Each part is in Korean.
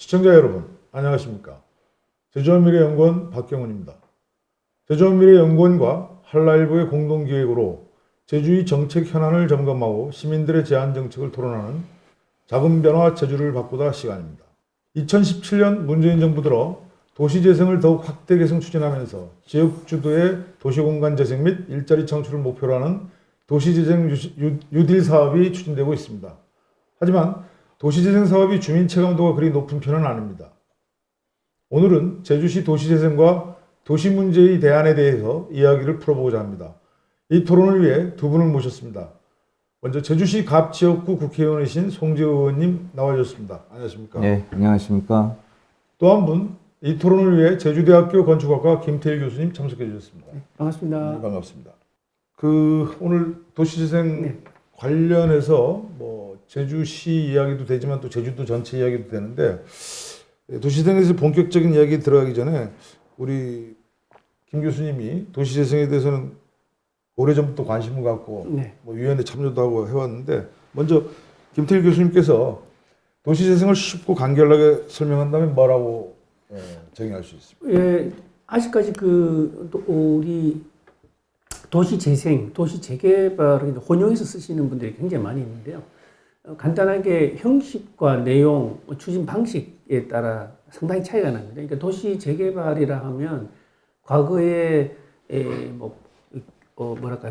시청자 여러분, 안녕하십니까? 제주한미래연구원 박경훈입니다. 제주한미래연구원과 한라일보의 공동기획으로 제주의 정책 현안을 점검하고 시민들의 제안 정책을 토론하는 작은 변화 제주를 바꾸다 시간입니다. 2017년 문재인 정부 들어 도시재생을 더욱 확대 개선 추진하면서 지역 주도의 도시공간 재생 및 일자리 창출을 목표로 하는 도시재생 뉴딜 사업이 추진되고 있습니다. 하지만 도시재생 사업이 주민 체감도가 그리 높은 편은 아닙니다. 오늘은 제주시 도시재생과 도시 문제의 대안에 대해서 이야기를 풀어보고자 합니다. 이 토론을 위해 두 분을 모셨습니다. 먼저 제주시 갑지역구 국회의원이신 송재호 의원님 나와주셨습니다. 안녕하십니까? 네, 안녕하십니까? 또 한 분, 이 토론을 위해 제주대학교 건축학과 김태일 교수님 참석해 주셨습니다. 반갑습니다. 네, 반갑습니다. 오늘 도시재생 관련해서 제주시 이야기도 되지만 또 제주도 전체 이야기도 되는데, 도시재생에서 본격적인 이야기 들어가기 전에 우리 김 교수님이 도시재생에 대해서는 오래전부터 관심을 갖고 위원회 참여도 하고 해왔는데, 먼저 김태일 교수님께서 도시재생을 쉽고 간결하게 설명한다면 뭐라고 정의할 수 있습니까? 예, 아직까지 우리 도시재생, 도시재개발을 혼용해서 쓰시는 분들이 굉장히 많이 있는데요. 간단하게 형식과 내용, 추진 방식에 따라 상당히 차이가 납니다. 그러니까 도시재개발이라 하면 과거에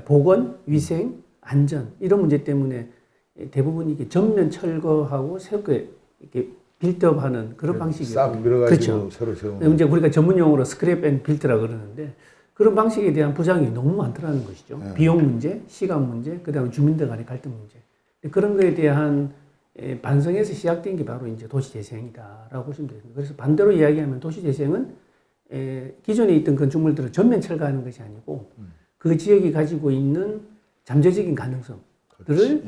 보건, 위생, 안전 이런 문제 때문에 대부분 이게 전면 철거하고 새롭게 이렇게 빌드업하는 그런 방식이에요. 싹 밀어가지고 그렇죠. 새로 세우는. 이제 우리가 전문 용어로 스크랩 앤 빌드라 그러는데, 그런 방식에 대한 부작용이 너무 많더라는 것이죠. 비용 문제, 시간 문제, 그다음에 주민들 간의 갈등 문제. 그런 거에 대한 반성에서 시작된 게 바로 이제 도시재생이다라고 보시면 됩니다. 그래서 반대로 이야기하면 도시재생은 기존에 있던 건축물들을 전면 철거하는 것이 아니고 그 지역이 가지고 있는 잠재적인 가능성들을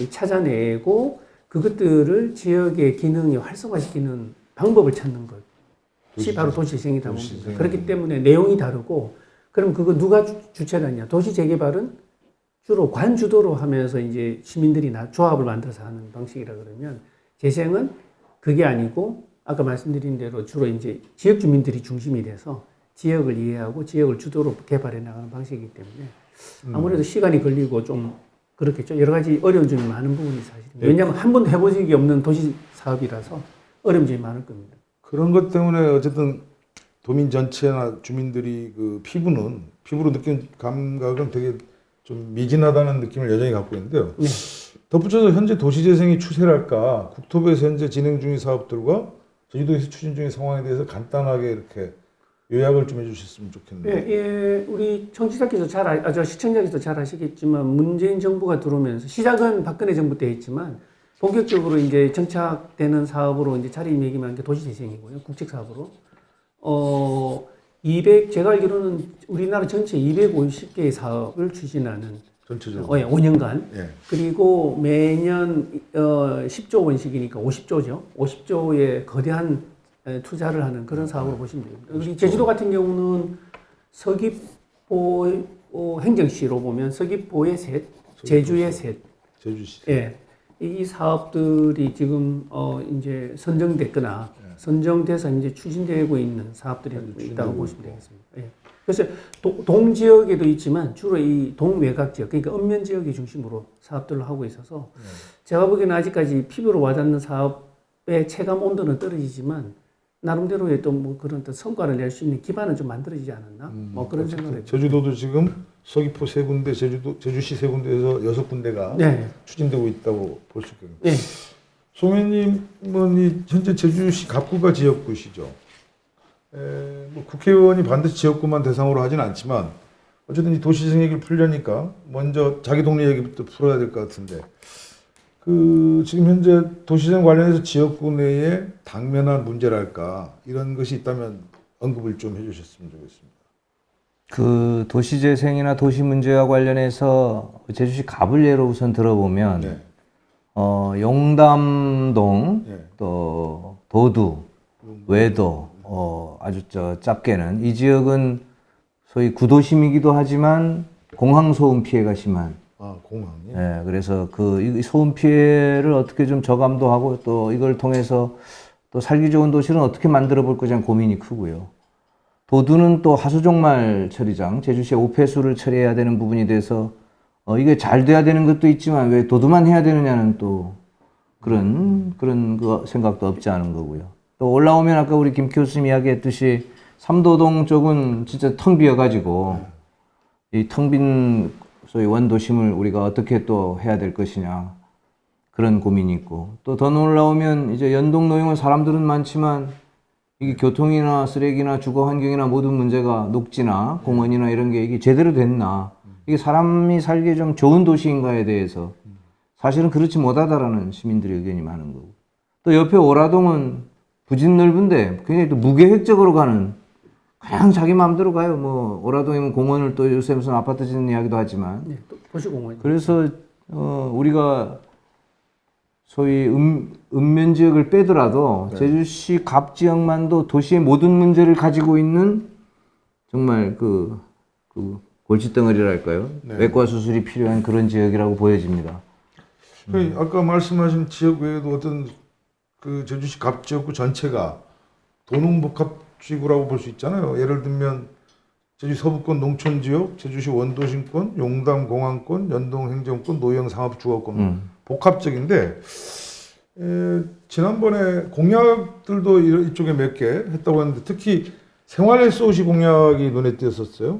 찾아내고 그것들을 지역의 기능에 활성화시키는 방법을 찾는 것이 바로 도시재생이다 봅니다. 그렇기 때문에 내용이 다르고, 그럼 그거 누가 주체를 하냐? 도시재개발은 주로 관주도로 하면서 이제 시민들이 조합을 만들어서 하는 방식이라 그러면, 재생은 그게 아니고 아까 말씀드린 대로 주로 이제 지역 주민들이 중심이 돼서 지역을 이해하고 지역을 주도로 개발해 나가는 방식이기 때문에 아무래도 시간이 걸리고 좀 그렇겠죠. 여러 가지 어려운 점이 많은 부분이 사실입니다. 왜냐하면 한 번도 해본 적이 없는 도시 사업이라서 어려운 점이 많을 겁니다. 그런 것 때문에 어쨌든 도민 전체나 주민들이 그 피부로 느낀 감각은 되게 좀 미진하다는 느낌을 여전히 갖고 있는데요. 덧붙여서 현재 도시재생이 추세랄까, 국토부에서 현재 진행 중인 사업들과 제주도에서 추진 중인 상황에 대해서 간단하게 이렇게 요약을 좀 해주셨으면 좋겠네요. 우리 청취자께서 시청자께서 잘 아시겠지만, 문재인 정부가 들어오면서 시작은 박근혜 정부 때 했지만 본격적으로 이제 정착되는 사업으로 이제 자리매김한 게 도시재생이고요. 국책 사업으로. 제가 알기로는 우리나라 전체 250개의 사업을 추진하는 전체적으로 5년간. 그리고 매년 10조 원씩이니까 50조죠. 50조의 거대한 투자를 하는 그런 사업으로 보시면 됩니다. 우리 제주도 같은 경우는 서귀포 행정시로 보면 서귀포의 셋, 제주의 셋. 제주시. 이 사업들이 지금 이제 선정돼서 이제 추진되고 있는 사업들이 있다고 보시면 되겠습니다. 그래서 동지역에도 있지만 주로 이 동외곽 지역, 그러니까 읍면 지역이 중심으로 사업들을 하고 있어서 제가 보기에는 아직까지 피부로 와닿는 사업의 체감 온도는 떨어지지만 나름대로의 또 그런 성과를 낼 수 있는 기반은 좀 만들어지지 않았나? 그런 생각을 해요. 제주도도 지금 서귀포 3군데, 제주시 3군데에서 6군데가 추진되고 있다고 볼 수 있겠네요. 송 의원님은 현재 제주시 갑구가 지역구시죠. 국회의원이 반드시 지역구만 대상으로 하진 않지만 어쨌든 이 도시재생 얘기를 풀려니까 먼저 자기 동네 얘기부터 풀어야 될 것 같은데, 지금 현재 도시재생 관련해서 지역구 내에 당면한 문제랄까 이런 것이 있다면 언급을 좀 해주셨으면 좋겠습니다. 그 도시재생이나 도시 문제와 관련해서 제주시 갑을 예로 우선 들어보면 용담동, 또 도두, 외도, 아주 작게는 이 지역은 소위 구도심이기도 하지만 공항소음 피해가 심한. 공항이. 그래서 이 소음 피해를 어떻게 좀 저감도 하고 또 이걸 통해서 또 살기 좋은 도시는 어떻게 만들어 볼 것이냐 고민이 크고요. 도두는 또 하수종말 처리장, 제주시의 오폐수를 처리해야 되는 부분이 돼서 이게 잘 돼야 되는 것도 있지만 왜 도두만 해야 되느냐는 또 그런 그 생각도 없지 않은 거고요. 또 올라오면 아까 우리 김 교수님 이야기했듯이 삼도동 쪽은 진짜 텅 비어가지고 이 텅 빈 소위 원도심을 우리가 어떻게 또 해야 될 것이냐 그런 고민이 있고 또 더 올라오면 이제 연동 노용은 사람들은 많지만 이게 교통이나 쓰레기나 주거 환경이나 모든 문제가 녹지나 공원이나 이런 게 이게 제대로 됐나 이게 사람이 살기에 좀 좋은 도시인가에 대해서 사실은 그렇지 못하다라는 시민들의 의견이 많은 거고 또 옆에 오라동은 부진 넓은데 굉장히 또 무계획적으로 가는 그냥 자기 마음대로 가요. 뭐 오라동이면 공원을 또 요새 무슨 아파트 짓는 이야기도 하지만 네, 또 도시공원. 그래서 우리가 소위 읍면 지역을 빼더라도 제주시 갑 지역만도 도시의 모든 문제를 가지고 있는 정말 그 골칫덩어리랄까요? 외과 수술이 필요한 그런 지역이라고 보여집니다. 아까 말씀하신 지역 외에도 어떤 그 제주시 갑 지역구 전체가 도농복합지구라고 볼 수 있잖아요. 예를 들면 제주 서부권 농촌지역, 제주시 원도심권, 용담 공항권, 연동 행정권, 노영 상업주거권 복합적인데 지난번에 공약들도 이쪽에 몇 개 했다고 했는데 특히 생활 SOC 공약이 눈에 띄었었어요.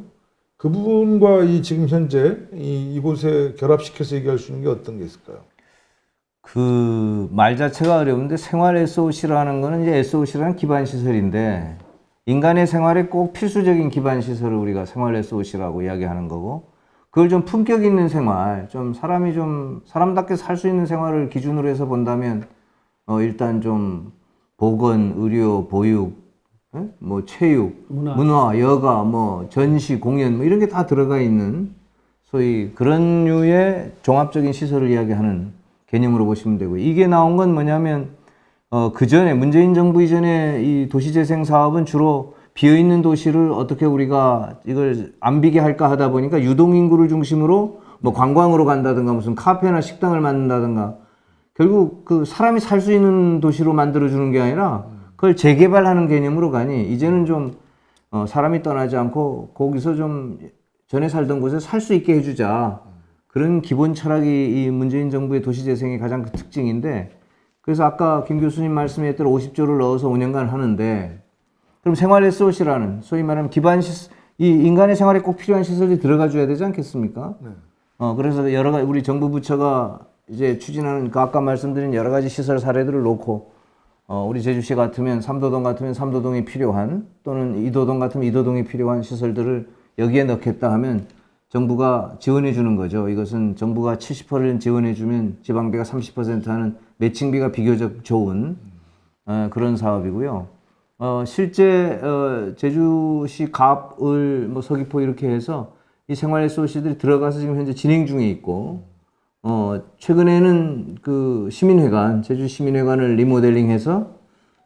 그 부분과 이 지금 현재 이곳에 결합시켜서 얘기할 수 있는 게 어떤 게 있을까요? 그 말 자체가 어려운데 생활 SOC라는 거는 이제 SOC라는 기반 시설인데 인간의 생활에 꼭 필수적인 기반 시설을 우리가 생활 SOC라고 이야기하는 거고 그걸 좀 품격 있는 생활, 좀 사람이 좀 사람답게 살 수 있는 생활을 기준으로 해서 본다면 일단 좀 보건, 의료, 보육, 뭐 체육, 문화, 여가, 뭐 전시, 공연 뭐 이런 게 다 들어가 있는 소위 그런 류의 종합적인 시설을 이야기하는 개념으로 보시면 되고요. 이게 나온 건 뭐냐면 그 전에 문재인 정부 이전에 이 도시재생 사업은 주로 비어있는 도시를 어떻게 우리가 이걸 안 비게 할까 하다 보니까 유동인구를 중심으로 뭐 관광으로 간다든가 무슨 카페나 식당을 만든다든가 결국 그 사람이 살 수 있는 도시로 만들어주는 게 아니라 그걸 재개발하는 개념으로 가니 이제는 좀 사람이 떠나지 않고 거기서 좀 전에 살던 곳에 살 수 있게 해주자. 그런 기본 철학이 이 문재인 정부의 도시재생의 가장 그 특징인데 그래서 아까 김 교수님 말씀했던 50조를 넣어서 5년간 하는데 그럼 생활 SOC라는 소위 말하면 기반 이 인간의 생활에 꼭 필요한 시설이 들어가 줘야 되지 않겠습니까? 네. 그래서 여러 가지 우리 정부 부처가 이제 추진하는 그 아까 말씀드린 여러 가지 시설 사례들을 놓고 우리 제주시 같으면 삼도동 같으면 삼도동이 필요한 또는 이도동 같으면 이도동이 필요한 시설들을 여기에 넣겠다 하면 정부가 지원해 주는 거죠. 이것은 정부가 70%를 지원해 주면 지방비가 30% 하는 매칭비가 비교적 좋은 그런 사업이고요. 실제 제주시 갑을 뭐 서귀포 이렇게 해서 이 생활 SOC들이 들어가서 지금 현재 진행 중에 있고 최근에는 그 시민회관 제주 시민회관을 리모델링해서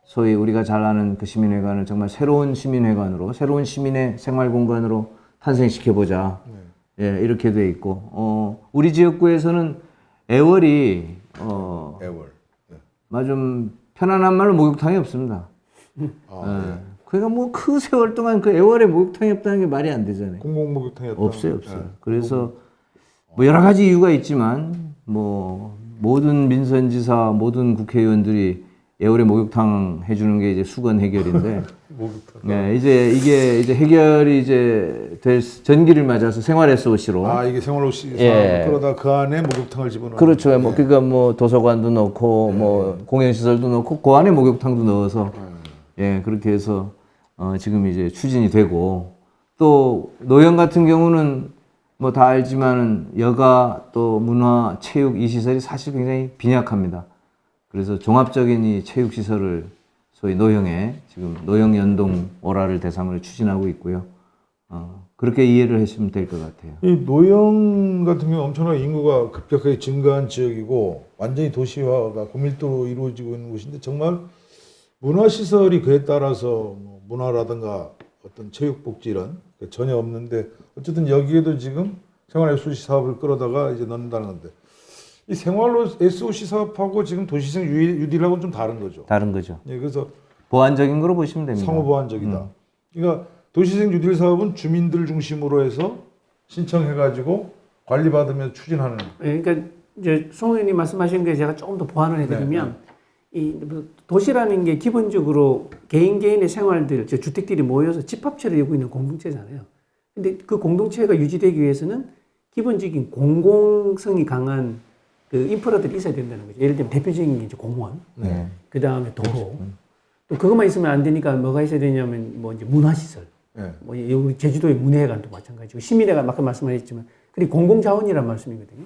소위 우리가 잘 아는 그 시민회관을 정말 새로운 시민회관으로 새로운 시민의 생활 공간으로 탄생시켜 보자. 예, 이렇게 돼 있고 우리 지역구에서는 애월이 애월. 좀 편안한 말로 목욕탕이 없습니다. 네. 그러니까 뭐 그 세월 동안 그 애월에 목욕탕이 없다는 게 말이 안 되잖아요. 공공 목욕탕이 없어요. 그래서 뭐 여러 가지 이유가 있지만 뭐 모든 민선지사 모든 국회의원들이 애월에 목욕탕 해주는 게 이제 수건 해결인데 목욕탕. 네, 이게 이제 해결이 이제 될 전기를 맞아서 생활 SOC로 이게 생활 SOC 예. 그러다 그 안에 목욕탕을 집어넣는 그렇죠. 뭐 그러니까 뭐 도서관도 넣고 뭐 공연 시설도 넣고 그 안에 목욕탕도 넣어서 예, 그렇게 해서 지금 이제 추진이 되고 또 노영 같은 경우는 뭐 다 알지만은 여가 또 문화, 체육 이 시설이 사실 굉장히 빈약합니다. 그래서 종합적인 이 체육 시설을 소위 노영에 지금 노영 연동 오라를 대상으로 추진하고 있고요. 그렇게 이해를 하시면 될 것 같아요. 이 노영 같은 경우 엄청나게 인구가 급격하게 증가한 지역이고 완전히 도시화가 고밀도로 이루어지고 있는 곳인데 정말 문화시설이 그에 따라서 뭐 문화라든가 어떤 체육복지 이런 전혀 없는데 어쨌든 여기에도 지금 생활 SOC 사업을 끌어다가 이제 넣는다는 건데 이 생활로 SOC 사업하고 지금 도시생 UDL하고는 좀 다른 거죠. 다른 거죠. 예, 그래서 보완적인 거로 보시면 됩니다. 상호 보완적이다. 그러니까 도시생 UDL 사업은 주민들 중심으로 해서 신청해가지고 관리받으면서 추진하는. 예, 그러니까 이제 송 의원님 말씀하신 거에 제가 조금 더 보완을 해드리면 이 도시라는 게 기본적으로 개인의 생활들, 저 주택들이 모여서 집합체를 이루고 있는 공동체잖아요. 근데 그 공동체가 유지되기 위해서는 기본적인 공공성이 강한 그 인프라들이 있어야 된다는 거죠. 예를 들면 대표적인 게 이제 공원, 네. 그 다음에 도로. 또 그것만 있으면 안 되니까 뭐가 있어야 되냐면 뭐 이제 문화시설. 네. 뭐 우리 제주도의 문예회관도 마찬가지고 시민회관 아까 말씀하셨지만 그게 공공자원이란 말씀이거든요.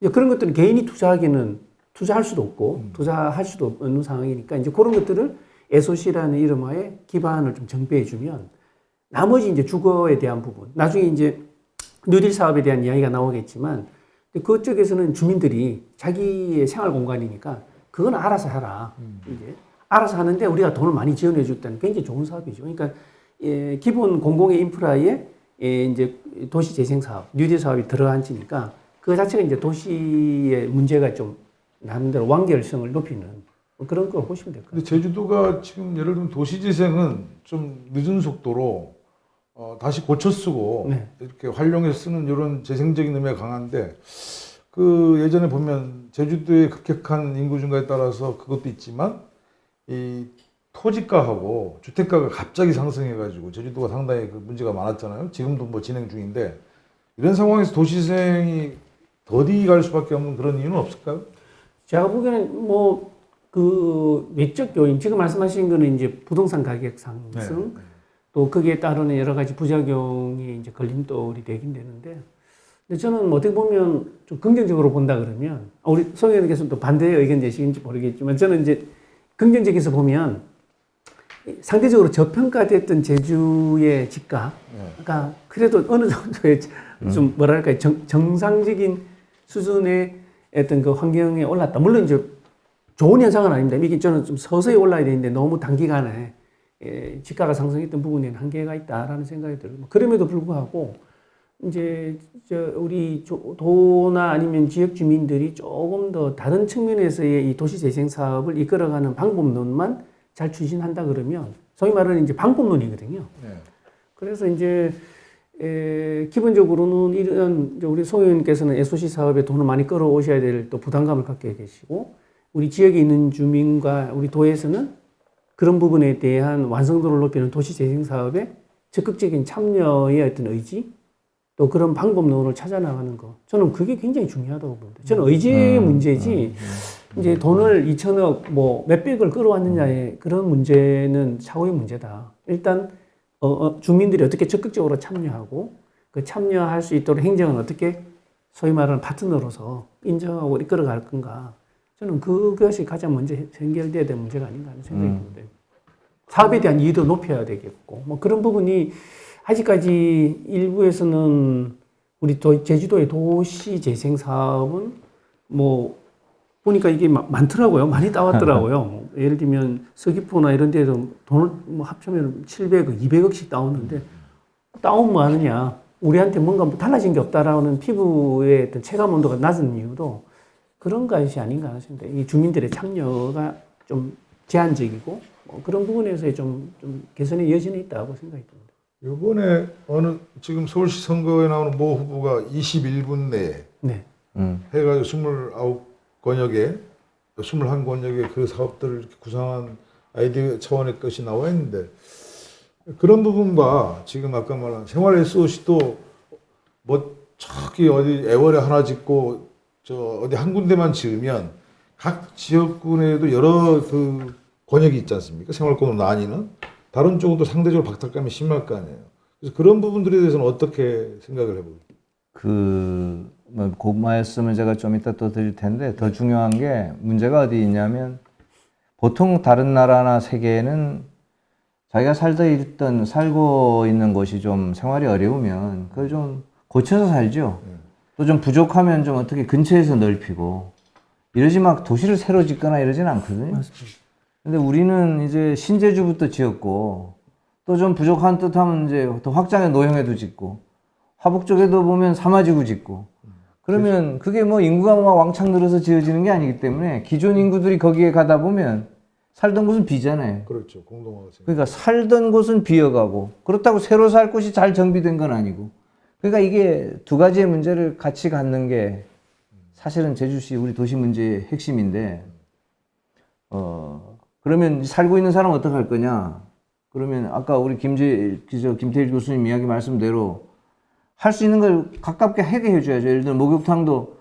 이제 그런 것들은 개인이 투자하기는 투자할 수도 없고 투자할 수도 없는 상황이니까 이제 그런 것들을 SOC라는 이름하에 기반을 좀 정비해 주면 나머지 이제 주거에 대한 부분 나중에 이제 뉴딜 사업에 대한 이야기가 나오겠지만 그쪽에서는 주민들이 자기의 생활 공간이니까 그건 알아서 하라. 이제 알아서 하는데 우리가 돈을 많이 지원해 줬다는 굉장히 좋은 사업이죠. 그러니까 예, 기본 공공의 인프라에 예, 이제 도시 재생 사업, 뉴딜 사업이 들어앉으니까 그 자체가 이제 도시의 문제가 좀 나름대로 완결성을 높이는 뭐 그런 걸 보시면 될 것 같아요. 근데 제주도가 지금 예를 들면 도시재생은 좀 늦은 속도로 다시 고쳐 쓰고 네. 이렇게 활용해서 쓰는 이런 재생적인 의미가 강한데 그 예전에 보면 제주도의 급격한 인구 증가에 따라서 그것도 있지만 이 토지가하고 주택가가 갑자기 상승해가지고 제주도가 상당히 그 문제가 많았잖아요. 지금도 뭐 진행 중인데 이런 상황에서 도시재생이 더디 갈 수밖에 없는 그런 이유는 없을까요? 제가 보기에는 뭐 그 외적 요인 지금 말씀하신 거는 이제 부동산 가격 상승 또 거기에 따르는 여러 가지 부작용이 이제 걸림돌이 되긴 되는데 근데 저는 뭐 어떻게 보면 좀 긍정적으로 본다 그러면 우리 송 의원님께서는 또 반대의 의견 되시는지 모르겠지만 저는 이제 긍정적에서 보면 상대적으로 저평가됐던 제주의 집가가 그래도 어느 정도의 좀 뭐랄까요 정상적인 수준의 어떤 그 환경에 올랐다. 물론 이제 좋은 현상은 아닙니다. 이게 저는 좀 서서히 올라야 되는데 너무 단기간에 집가가 상승했던 부분에는 한계가 있다라는 생각이 들고 그럼에도 불구하고 이제 우리 도나 아니면 지역 주민들이 조금 더 다른 측면에서의 이 도시 재생 사업을 이끌어가는 방법론만 잘 추진한다 그러면 소위 말하는 이제 방법론이거든요. 네. 그래서 이제 기본적으로는 이런 우리 송 의원께서는 SOC 사업에 돈을 많이 끌어오셔야 될 또 부담감을 갖게 계시고 우리 지역에 있는 주민과 우리 도에서는 그런 부분에 대한 완성도를 높이는 도시 재생 사업에 적극적인 참여의 어떤 의지 또 그런 방법론을 찾아 나가는 거 저는 그게 굉장히 중요하다고 봅니다. 저는 의지의 문제지 이제 돈을 2천억 뭐 몇백을 끌어왔느냐의 그런 문제는 차후의 문제다. 일단 주민들이 어떻게 적극적으로 참여하고 그 참여할 수 있도록 행정은 어떻게 소위 말하는 파트너로서 인정하고 이끌어갈 건가. 저는 그것이 가장 먼저 해결돼야 될 문제가 아닌가 하는 생각이 듭니다. 사업에 대한 이해도 높여야 되겠고 뭐 그런 부분이 아직까지 일부에서는 우리 제주도의 도시 재생 사업은 뭐 보니까 이게 많더라고요. 많이 따왔더라고요. 예를 들면 서귀포나 이런 데도 돈을 뭐 합치면 700억, 200억씩 따오는데 따오면 뭐 하느냐. 우리한테 뭔가 달라진 게 없다라는 피부의 어떤 체감 온도가 낮은 이유도 그런 것이 아닌가 하는 생각이 듭니다. 이 주민들의 참여가 좀 제한적이고 뭐 그런 부분에서의 좀 개선의 여지는 있다고 생각이 듭니다. 이번에 지금 서울시 선거에 나오는 모 후보가 21분 내에 네. 해가지고 29권역에 21권역에 그 사업들을 이렇게 구상한 아이디어 차원의 것이 나와 있는데 그런 부분과 지금 아까 말한 생활 SOC도 뭐 저기 어디 애월에 하나 짓고 저 어디 한 군데만 지으면 각 지역군에도 여러 그 권역이 있지 않습니까? 생활권으로 나뉘는 다른 쪽은 또 상대적으로 박탈감이 심할 거 아니에요. 그래서 그런 부분들에 대해서는 어떻게 생각을 해보세요? 그 말씀을 제가 좀 이따 또 드릴 텐데 더 중요한 게 문제가 어디 있냐면 보통 다른 나라나 세계에는 자기가 살고 있는 곳이 좀 생활이 어려우면 그걸 좀 고쳐서 살죠. 또 좀 부족하면 좀 어떻게 근처에서 넓히고 이러지 막 도시를 새로 짓거나 이러지는 않거든요. 맞습니다. 근데 우리는 이제 신제주부터 지었고 또 좀 부족한 듯 하면 이제 더 확장해 노형에도 짓고 화북 쪽에도 보면 사마지구 짓고 그러면 그게 뭐 인구가 막 왕창 늘어서 지어지는 게 아니기 때문에 기존 인구들이 거기에 가다 보면 살던 곳은 비잖아요. 그렇죠. 공동화가 생겨. 그러니까 살던 곳은 비어가고 그렇다고 새로 살 곳이 잘 정비된 건 아니고 그러니까 이게 두 가지의 문제를 같이 갖는 게 사실은 제주시 우리 도시 문제의 핵심인데 그러면 살고 있는 사람은 어떻게 할 거냐? 그러면 아까 우리 김태일 교수님 이야기 말씀대로 할 수 있는 걸 가깝게 하게 해줘야죠. 예를 들어 목욕탕도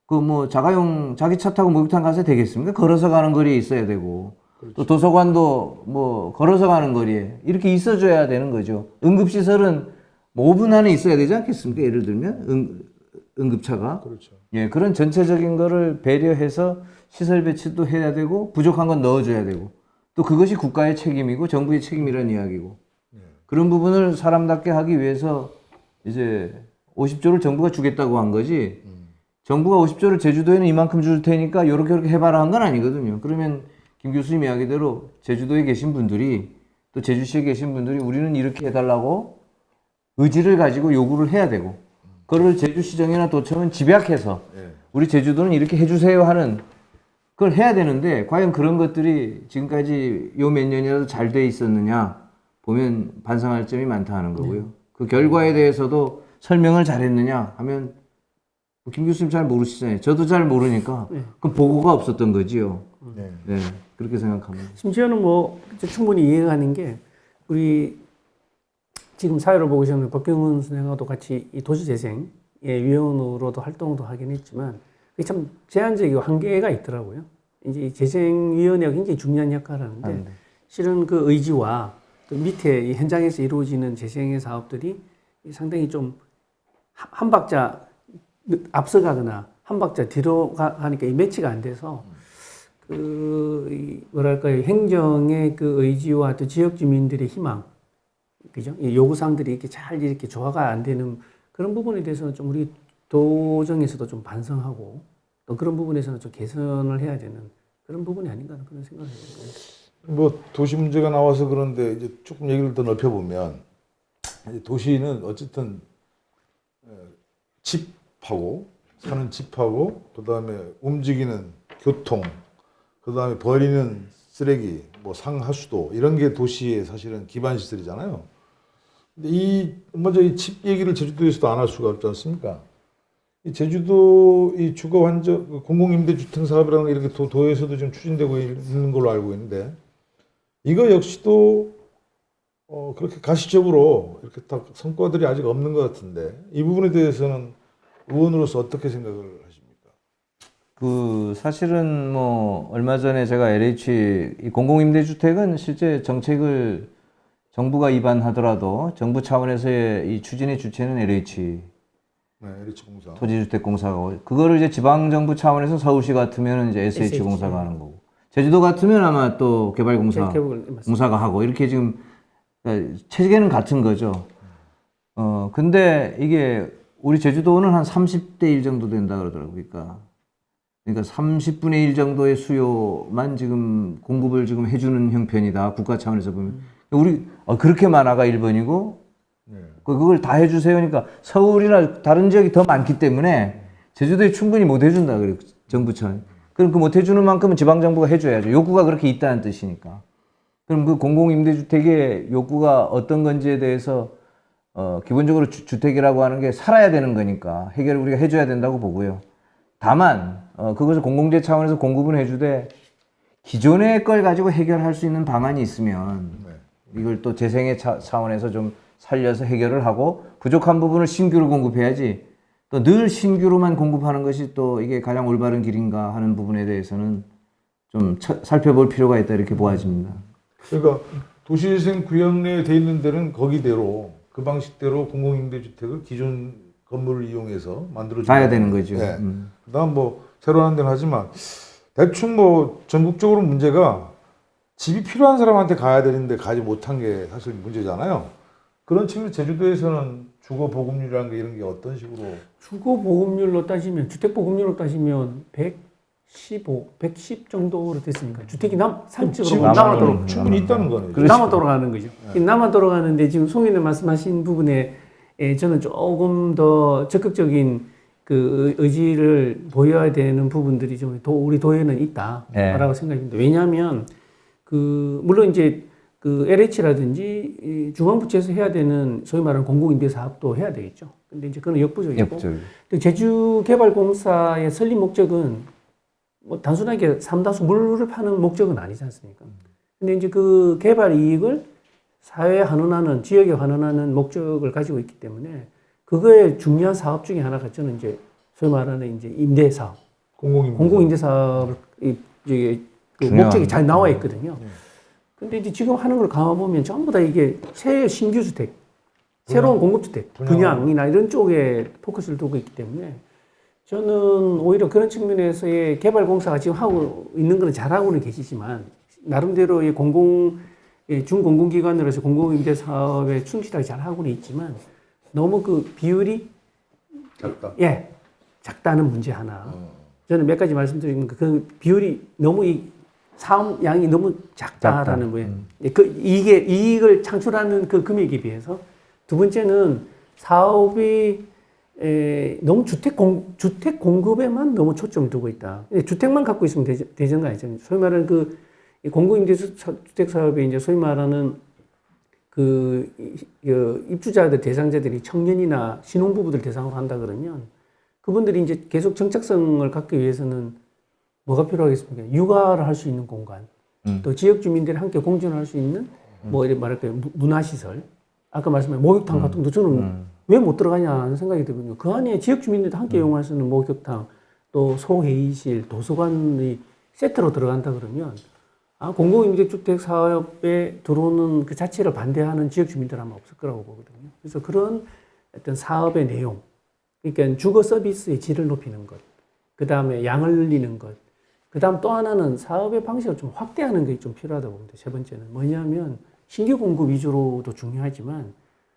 그 뭐 자가용 자기 차 타고 목욕탕 가서 되겠습니까? 걸어서 가는 거리에 있어야 되고 또 도서관도 뭐 걸어서 가는 거리에 이렇게 있어줘야 되는 거죠. 응급시설은 뭐 5분 안에 있어야 되지 않겠습니까? 예를 들면 응급차가. 그렇죠. 예, 그런 전체적인 거를 배려해서 시설 배치도 해야 되고 부족한 건 넣어줘야 되고 또 그것이 국가의 책임이고 정부의 책임이라는 이야기고 그런 부분을 사람답게 하기 위해서 이제 50조를 정부가 주겠다고 한 거지 정부가 50조를 제주도에는 이만큼 줄 테니까 요렇게 해봐라 한 건 아니거든요. 그러면 김 교수님 이야기대로 제주도에 계신 분들이 또 제주시에 계신 분들이 우리는 이렇게 해달라고 의지를 가지고 요구를 해야 되고 그걸 제주시정이나 도청은 집약해서 우리 제주도는 이렇게 해주세요 하는 그걸 해야 되는데 과연 그런 것들이 지금까지 요 몇 년이라도 잘 돼 있었느냐 보면 반성할 점이 많다 하는 거고요. 그 결과에 대해서도 설명을 잘했느냐 하면 김 교수님 잘 모르시잖아요. 저도 잘 모르니까 그럼 보고가 없었던 거지요. 네, 그렇게 생각합니다. 심지어는 뭐 충분히 이해가 가는 게 우리 지금 사회를 보고 계시는 박경훈 선생하고도 같이 이 도시재생의 위원으로도 활동도 하긴 했지만 그게 참 제한적이고 한계가 있더라고요. 이제 이 재생위원회가 굉장히 중요한 역할을 하는데 실은 그 의지와 그 밑에 이 현장에서 이루어지는 재생의 사업들이 상당히 좀 한 박자 앞서가거나 한 박자 뒤로 가니까 이 매치가 안 돼서 뭐랄까요 행정의 그 의지와 또 지역 주민들의 희망, 그죠? 이 요구사항들이 이렇게 잘 이렇게 조화가 안 되는 그런 부분에 대해서는 좀 우리 도정에서도 좀 반성하고 또 그런 부분에서는 좀 개선을 해야 되는 그런 부분이 아닌가 하는 그런 생각을 해요. 뭐 도시 문제가 나와서 그런데 이제 조금 얘기를 더 넓혀보면 이제 도시는 어쨌든 집하고 사는 집하고 그다음에 움직이는 교통 그다음에 버리는 쓰레기 뭐 상하수도 이런 게 도시의 사실은 기반 시설이잖아요. 근데 이 먼저 이 집 얘기를 제주도에서도 안 할 수가 없지 않습니까? 이 제주도 이 주거 환적 공공임대주택 사업이라는 게 이렇게 도에서도 지금 추진되고 있는 걸로 알고 있는데 이거 역시도 그렇게 가시적으로 이렇게 딱 성과들이 아직 없는 것 같은데 이 부분에 대해서는 의원으로서 어떻게 생각을 하십니까? 그 사실은 뭐 얼마 전에 제가 LH 이 공공임대주택은 실제 정책을 정부가 입안하더라도 정부 차원에서의 이 추진의 주체는 LH LH공사 토지주택공사가 그거를 이제 지방정부 차원에서 서울시 같으면 이제 SH공사가 하는 거고 제주도 같으면 아마 또 개발공사가 하고 이렇게 지금 체계는 같은 거죠. 근데 이게 우리 제주도는 한 30대 1 정도 된다 그러더라고요. 그러니까 30분의 1 정도의 수요만 지금 공급을 지금 해주는 형편이다. 국가 차원에서 보면. 우리 그렇게 많아가 1번이고 그걸 다 해주세요. 그러니까 서울이나 다른 지역이 더 많기 때문에 제주도에 충분히 못 해준다. 그래요. 정부 차원. 그럼 그 못 해주는 만큼은 지방정부가 해줘야죠. 욕구가 그렇게 있다는 뜻이니까. 그럼 그 공공임대주택의 욕구가 어떤 건지에 대해서 기본적으로 주택이라고 하는 게 살아야 되는 거니까 해결을 우리가 해줘야 된다고 보고요. 다만 그것을 공공재 차원에서 공급은 해주되 기존의 걸 가지고 해결할 수 있는 방안이 있으면 이걸 또 재생의 차원에서 좀 살려서 해결을 하고 부족한 부분을 신규로 공급해야지 또 늘 신규로만 공급하는 것이 또 이게 가장 올바른 길인가 하는 부분에 대해서는 좀 살펴볼 필요가 있다 이렇게 보아집니다. 그러니까 도시재생 구역 내에 돼 있는 데는 거기대로 그 방식대로 공공임대주택을 기존 건물을 이용해서 만들어줘야 되는 거죠. 네. 그다음 뭐 새로 하는 데는 하지만 대충 뭐 전국적으로 문제가 집이 필요한 사람한테 가야 되는데 가지 못한 게 사실 문제잖아요. 그런 측면 제주도에서는 주거 보급률이라는 게 이런 게 어떤 식으로 주거 보급률로 따지면 주택 보급률로 따지면 110 정도로 됐으니까 주택이 산적으로 남아 충분히 있다는 거네요. 남아 돌아가는 거죠. 남아 돌아가는데 지금 송인님 말씀하신 부분에 저는 조금 더 적극적인 그 의지를 보여야 되는 부분들이 좀 우리 도에는 있다라고 생각합니다. 왜냐하면 그 물론 이제 그 LH라든지 이 중앙부처에서 해야 되는 소위 말하는 공공임대 사업도 해야 되겠죠. 근데 이제 그건 역부족이고. 또 제주개발공사의 설립 목적은 뭐 단순하게 삼다수 물을 파는 목적은 아니지 않습니까? 근데 이제 그 개발 이익을 사회에 환원하는, 지역에 환원하는 목적을 가지고 있기 때문에 그거의 중요한 사업 중에 하나가 저는 이제 소위 말하는 이제 임대 사업, 공공임대 사업을 이제 그 목적이 잘 나와 있거든요. 근데 이제 지금 하는 걸 감아보면 전부 다 이게 새 신규 주택, 새로운 공급주택, 분양이나 이런 쪽에 포커스를 두고 있기 때문에 저는 오히려 그런 측면에서의 개발공사가 지금 하고 있는 건 잘하고는 계시지만 나름대로의 중공공기관으로서 공공임대 사업에 충실하게 잘하고는 있지만 너무 그 비율이 작다는 문제 하나. 저는 몇 가지 말씀드리는 그 비율이 너무 이 사업 양이 너무 작다라는 거예요. 이게 이익을 창출하는 그 금액에 비해서 두 번째는 사업이 너무 주택 공급에만 너무 초점을 두고 있다. 주택만 갖고 있으면 되는 거 아니죠. 소위 말하는 그 공공임대주택 사업에 이제 소위 말하는 그 입주자들 대상자들이 청년이나 신혼부부들 대상으로 한다 그러면 그분들이 이제 계속 정착성을 갖기 위해서는 뭐가 필요하겠습니까? 육아를 할 수 있는 공간, 또 지역 주민들이 함께 공존할 수 있는 뭐 이렇게 말할까요? 문화시설. 아까 말씀하신 목욕탕 같은 것도 저는 왜 못 들어가냐 하는 생각이 들거든요. 그 안에 지역 주민들도 함께 이용할 수 있는 목욕탕, 또 소회의실, 도서관이 세트로 들어간다 그러면 공공임대주택 사업에 들어오는 그 자체를 반대하는 지역 주민들 아마 없을 거라고 보거든요. 그래서 그런 어떤 사업의 내용, 그러니까 주거 서비스의 질을 높이는 것, 그 다음에 양을 늘리는 것, 그 다음 또 하나는 사업의 방식을 좀 확대하는 게 좀 필요하다고 봅니다. 세 번째는 뭐냐면 신규 공급 위주로도 중요하지만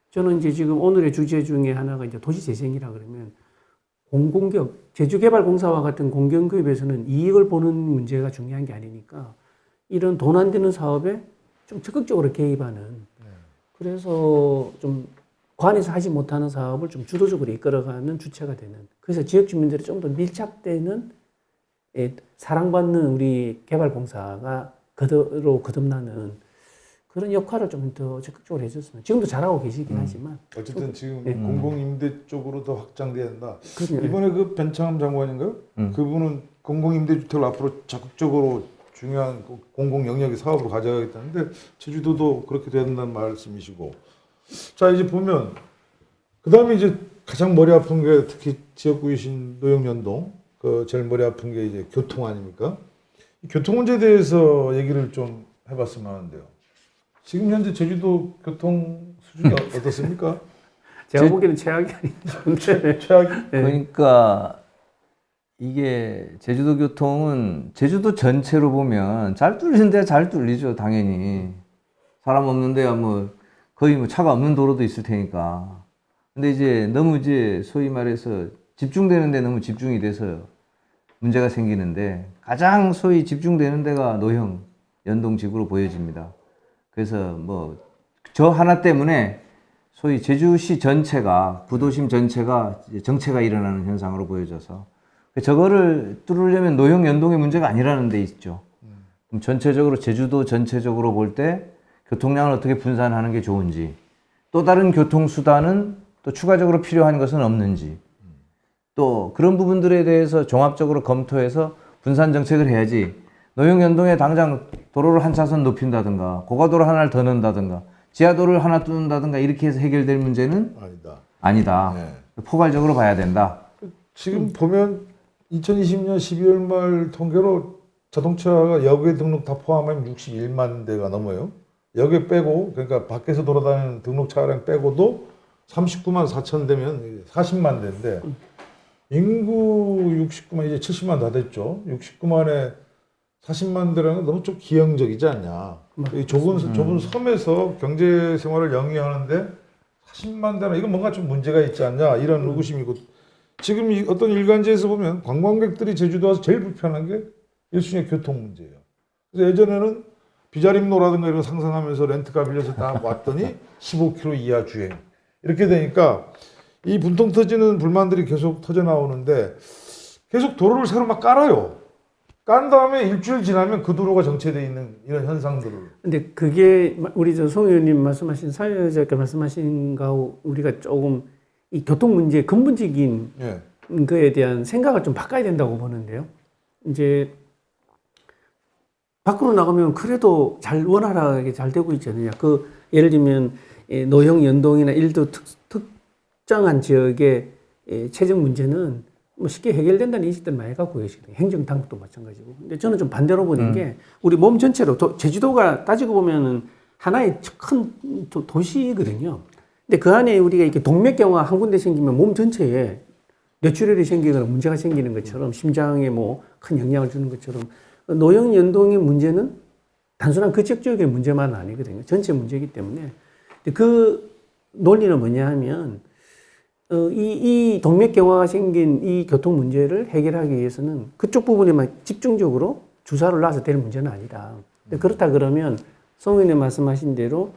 저는 이제 지금 오늘의 주제 중에 하나가 이제 도시재생이라 그러면 공공기업, 제주개발공사와 같은 공공기업에서는 이익을 보는 문제가 중요한 게 아니니까 이런 돈 안 되는 사업에 좀 적극적으로 개입하는 그래서 좀 관에서 하지 못하는 사업을 좀 주도적으로 이끌어가는 주체가 되는 그래서 지역 주민들이 좀 더 밀착되는 사랑받는 우리 개발공사가 거듭나는 그런 역할을 좀 더 적극적으로 해줬으면 지금도 잘하고 계시긴 하지만 어쨌든 지금 공공임대 쪽으로 더 확장돼야 된다. 그럼요. 이번에 그 변창흠 장관인가요? 그분은 공공임대주택을 앞으로 적극적으로 중요한 공공 영역의 사업으로 가져가겠다는데 제주도도 그렇게 돼야 된다는 말씀이시고 자 이제 보면 그 다음에 이제 가장 머리 아픈 게 특히 지역구이신 노영연동 그 제일 머리 아픈 게 이제 교통 아닙니까? 이 교통 문제에 대해서 얘기를 좀 해봤으면 하는데요. 지금 현재 제주도 교통 수준이 어떻습니까? 제가 보기에는 최악이 아닌데 최악이? 그러니까 이게 제주도 교통은 제주도 전체로 보면 잘 뚫리는 데가 잘 뚫리죠, 당연히. 사람 없는 데야 뭐 거의 뭐 차가 없는 도로도 있을 테니까. 근데 이제 너무 이제 소위 말해서 집중되는 데 너무 집중이 돼서 문제가 생기는데 가장 소위 집중되는 데가 노형 연동지구로 보여집니다. 그래서 뭐 저 하나 때문에 소위 제주시 전체가 구도심 전체가 정체가 일어나는 현상으로 보여져서 저거를 뚫으려면 노형 연동의 문제가 아니라는 데 있죠. 그럼 전체적으로 제주도 전체적으로 볼 때 교통량을 어떻게 분산하는 게 좋은지 또 다른 교통수단은 또 추가적으로 필요한 것은 없는지 또 그런 부분들에 대해서 종합적으로 검토해서 분산 정책을 해야지 노형 연동에 당장 도로를 한 차선 높인다든가 고가도로 하나를 더 넣는다든가 지하도로를 하나 뚫는다든가 이렇게 해서 해결될 문제는 아니다. 네. 포괄적으로 봐야 된다. 지금 보면 2020년 12월 말 통계로 자동차가 역외 등록 다 포함하면 61만 대가 넘어요. 역외 빼고 그러니까 밖에서 돌아다니는 등록 차량 빼고도 39만 4천 대면 40만 대인데 인구 69만 이제 70만 다 됐죠. 69만에 40만 대라는 건 너무 좀 기형적이지 않냐. 이 좁은 섬에서 경제 생활을 영위하는데 40만 대나 이건 뭔가 좀 문제가 있지 않냐 이런 의구심이고 지금 어떤 일간지에서 보면 관광객들이 제주도 와서 제일 불편한 게 1순위의 교통 문제예요. 그래서 예전에는 비자림로라든가 이런 거 상상하면서 렌트카 빌려서 딱 왔더니 15km 이하 주행 이렇게 되니까 이 분통 터지는 불만들이 계속 터져 나오는데 계속 도로를 새로 막 깔아요. 깐 다음에 일주일 지나면 그 도로가 정체되어 있는 이런 현상들을. 근데 그게 우리 송 의원님 말씀하신 사회자께 말씀하신 거하고 우리가 조금 이 교통 문제 근본적인 예. 거에 대한 생각을 좀 바꿔야 된다고 보는데요. 이제 밖으로 나가면 그래도 잘 원활하게 잘 되고 있지 않느냐. 그 예를 들면 노형 연동이나 일도 특정한 지역의 체증 문제는 뭐 쉽게 해결된다는 인식들 많이 갖고 계시거든요. 행정 당국도 마찬가지고. 근데 저는 좀 반대로 보는 게 우리 몸 전체로 제주도가 따지고 보면은 하나의 큰 도시거든요. 근데 그 안에 우리가 이렇게 동맥경화 한 군데 생기면 몸 전체에 뇌출혈이 생기거나 문제가 생기는 것처럼 심장에 뭐 큰 영향을 주는 것처럼 노형 연동의 문제는 단순한 그 지역의 문제만은 아니거든요. 전체 문제이기 때문에. 근데 그 논리는 뭐냐 하면 이 동맥경화가 생긴 이 교통 문제를 해결하기 위해서는 그쪽 부분에만 집중적으로 주사를 놔서 될 문제는 아니다. 그렇다 그러면 송 의원님 말씀하신 대로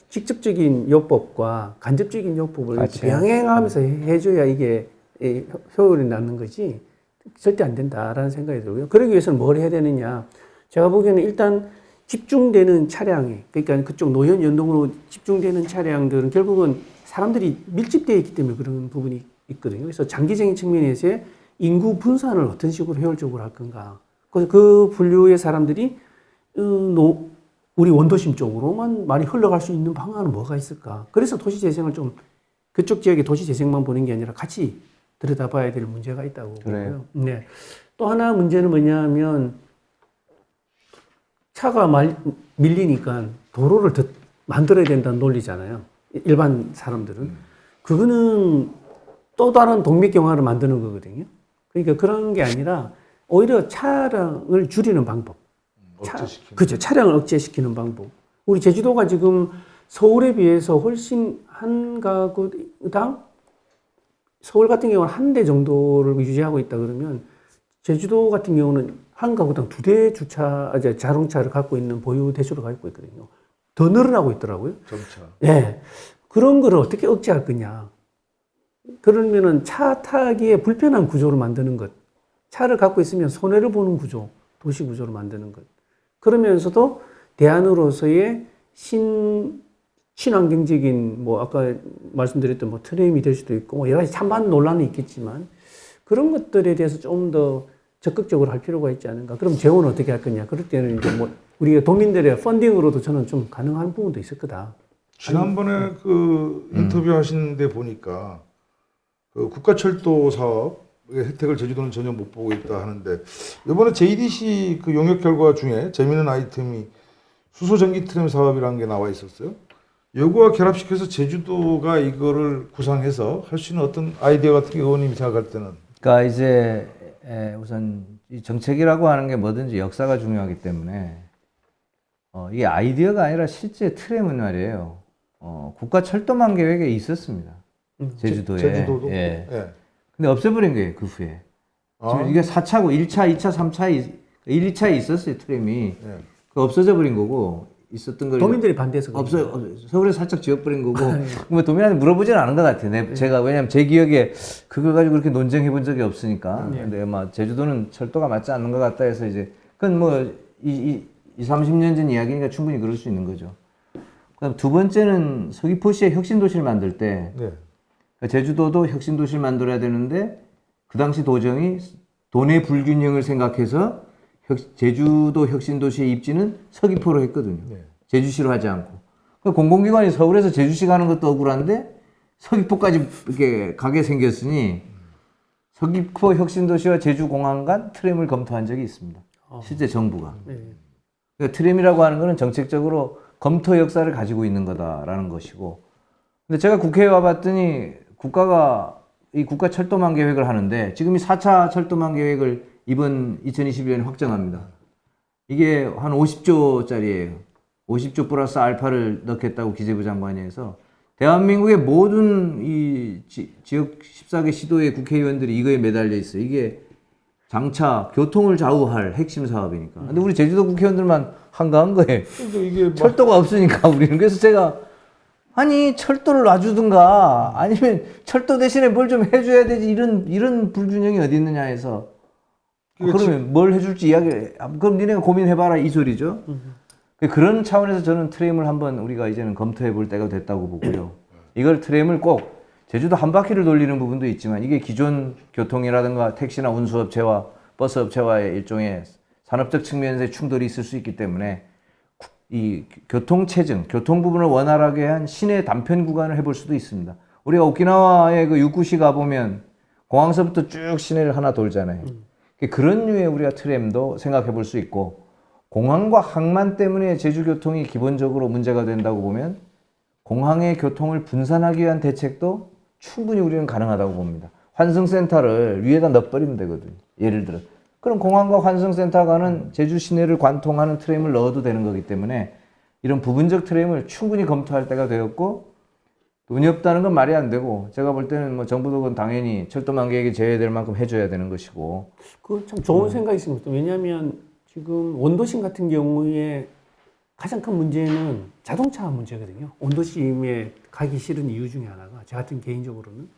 직접적인 요법과 간접적인 요법을 같이 병행하면서 해줘야 이게 효율이 나는 거지 절대 안 된다라는 생각이 들고요. 그러기 위해서는 뭘 해야 되느냐. 제가 보기에는 일단 집중되는 차량이 그러니까 그쪽 노현 연동으로 집중되는 차량들은 결국은 사람들이 밀집되어 있기 때문에 그런 부분이 있거든요. 그래서 장기적인 측면에서의 인구 분산을 어떤 식으로 효율적으로 할 건가. 그 분류의 사람들이 우리 원도심 쪽으로만 많이 흘러갈 수 있는 방안은 뭐가 있을까. 그래서 도시재생을 좀 그쪽 지역의 도시재생만 보는 게 아니라 같이 들여다봐야 될 문제가 있다고 보고요. 네. 또 하나 문제는 뭐냐 하면 차가 밀리니까 도로를 더 만들어야 된다는 논리잖아요. 일반 사람들은. 그거는 또 다른 동맥경화를 만드는 거거든요. 그러니까 그런 게 아니라 오히려 차량을 줄이는 방법. 그렇죠. 차량을 억제시키는 방법. 우리 제주도가 지금 서울에 비해서 훨씬 한 가구당 서울 같은 경우는 한 대 정도를 유지하고 있다 그러면 제주도 같은 경우는 한 가구당 2대 자동차를 갖고 있는 보유 대수를 갖고 있거든요. 더 늘어나고 있더라고요. 점차. 네. 그런 거를 어떻게 억제할 거냐. 그러면은 차 타기에 불편한 구조를 만드는 것. 차를 갖고 있으면 손해를 보는 구조, 도시 구조를 만드는 것. 그러면서도 대안으로서의 친환경적인 뭐 아까 말씀드렸던 뭐 트램이 될 수도 있고 뭐 여러 가지 찬반 논란이 있겠지만 그런 것들에 대해서 좀 더 적극적으로 할 필요가 있지 않은가. 그럼 재원은 어떻게 할 거냐. 그럴 때는 이제 뭐 우리가 도민들의 펀딩으로도 저는 좀 가능한 부분도 있을 거다. 지난번에 그 인터뷰 하신 데 보니까 그 국가철도 사업 혜택을 제주도는 전혀 못 보고 있다 하는데 이번에 JDC 그 용역 결과 중에 재미있는 아이템이 수소 전기 트램 사업이라는 게 나와 있었어요. 요거와 결합시켜서 제주도가 이거를 구상해서 할 수 있는 어떤 아이디어 같은 게 의원님이 생각할 때는 그러니까 이제 우선 이 정책이라고 하는 게 뭐든지 역사가 중요하기 때문에 이게 아이디어가 아니라 실제 트램은 말이에요. 국가철도망 계획에 있었습니다. 제주도에. 제주도도. 예. 예. 근데 없애버린 거예요, 그 후에. 지금 이게 4차고 1차, 2차, 3차, 1, 2차에 있었어요, 트램이. 예. 그 없어져 버린 거고, 있었던 걸. 도민들이 반대해서. 서울에 살짝 지어버린 거고, 뭐 도민한테 물어보지는 않은 것 같아요. 제가, 왜냐면 제 기억에 그걸 가지고 그렇게 논쟁해 본 적이 없으니까. 근데 아마 제주도는 철도가 맞지 않는 것 같다 해서 이제, 그건 뭐, 30년 전 이야기니까 충분히 그럴 수 있는 거죠. 그다음 두 번째는 서귀포시에 혁신도시를 만들 때, 네. 제주도도 혁신도시를 만들어야 되는데 그 당시 도정이 도내 불균형을 생각해서 제주도 혁신도시의 입지는 서귀포로 했거든요. 네. 제주시로 하지 않고. 공공기관이 서울에서 제주시 가는 것도 억울한데 서귀포까지 이렇게 가게 생겼으니 서귀포 혁신도시와 제주공항 간 트램을 검토한 적이 있습니다. 실제 정부가. 그러니까 트램이라고 하는 것은 정책적으로 검토 역사를 가지고 있는 거다라는 것이고. 근데 제가 국회에 와봤더니 국가가 이 국가 철도망 계획을 하는데 지금 이 4차 철도망 계획을 이번 2021년에 확정합니다. 이게 한 50조짜리예요. 50조 플러스 알파를 넣겠다고 기재부 장관이 해서 대한민국의 모든 이 지역 14개 시도의 국회의원들이 이거에 매달려 있어요. 이게 장차 교통을 좌우할 핵심 사업이니까. 근데 우리 제주도 국회의원들만 한가한 거예요. 이게 철도가 없으니까 우리는. 그래서 제가 아니 철도를 놔주든가 아니면 철도 대신에 뭘 좀 해줘야 되지 이런 불균형이 어디 있느냐 해서 그러면 뭘 해줄지 이야기를 그럼 니네가 고민해봐라 이 소리죠. 그런 차원에서 저는 트램을 한번 우리가 이제는 검토해 볼 때가 됐다고 보고요. 이걸 트램을 꼭 제주도 한 바퀴를 돌리는 부분도 있지만 이게 기존 교통이라든가 택시나 운수업체와 버스업체와의 일종의 산업적 측면에서의 충돌이 있을 수 있기 때문에 이 교통체증, 교통 부분을 원활하게 한 시내 단편 구간을 해볼 수도 있습니다. 우리가 오키나와의 그 육구시 가보면 공항서부터 쭉 시내를 하나 돌잖아요. 그런 류의 우리가 트램도 생각해 볼 수 있고 공항과 항만 때문에 제주 교통이 기본적으로 문제가 된다고 보면 공항의 교통을 분산하기 위한 대책도 충분히 우리는 가능하다고 봅니다. 환승센터를 위에다 넣어버리면 되거든요. 예를 들어. 그럼 공항과 환승센터 가는 제주 시내를 관통하는 트램을 넣어도 되는 거기 때문에 이런 부분적 트램을 충분히 검토할 때가 되었고 돈이 없다는 건 말이 안 되고 제가 볼 때는 뭐 정부도 그건 당연히 철도망 계획에 제외될 만큼 해줘야 되는 것이고 그 참 좋은 생각이 있습니다. 왜냐하면 지금 원도심 같은 경우에 가장 큰 문제는 자동차 문제거든요. 원도심에 가기 싫은 이유 중에 하나가 저 같은 개인적으로는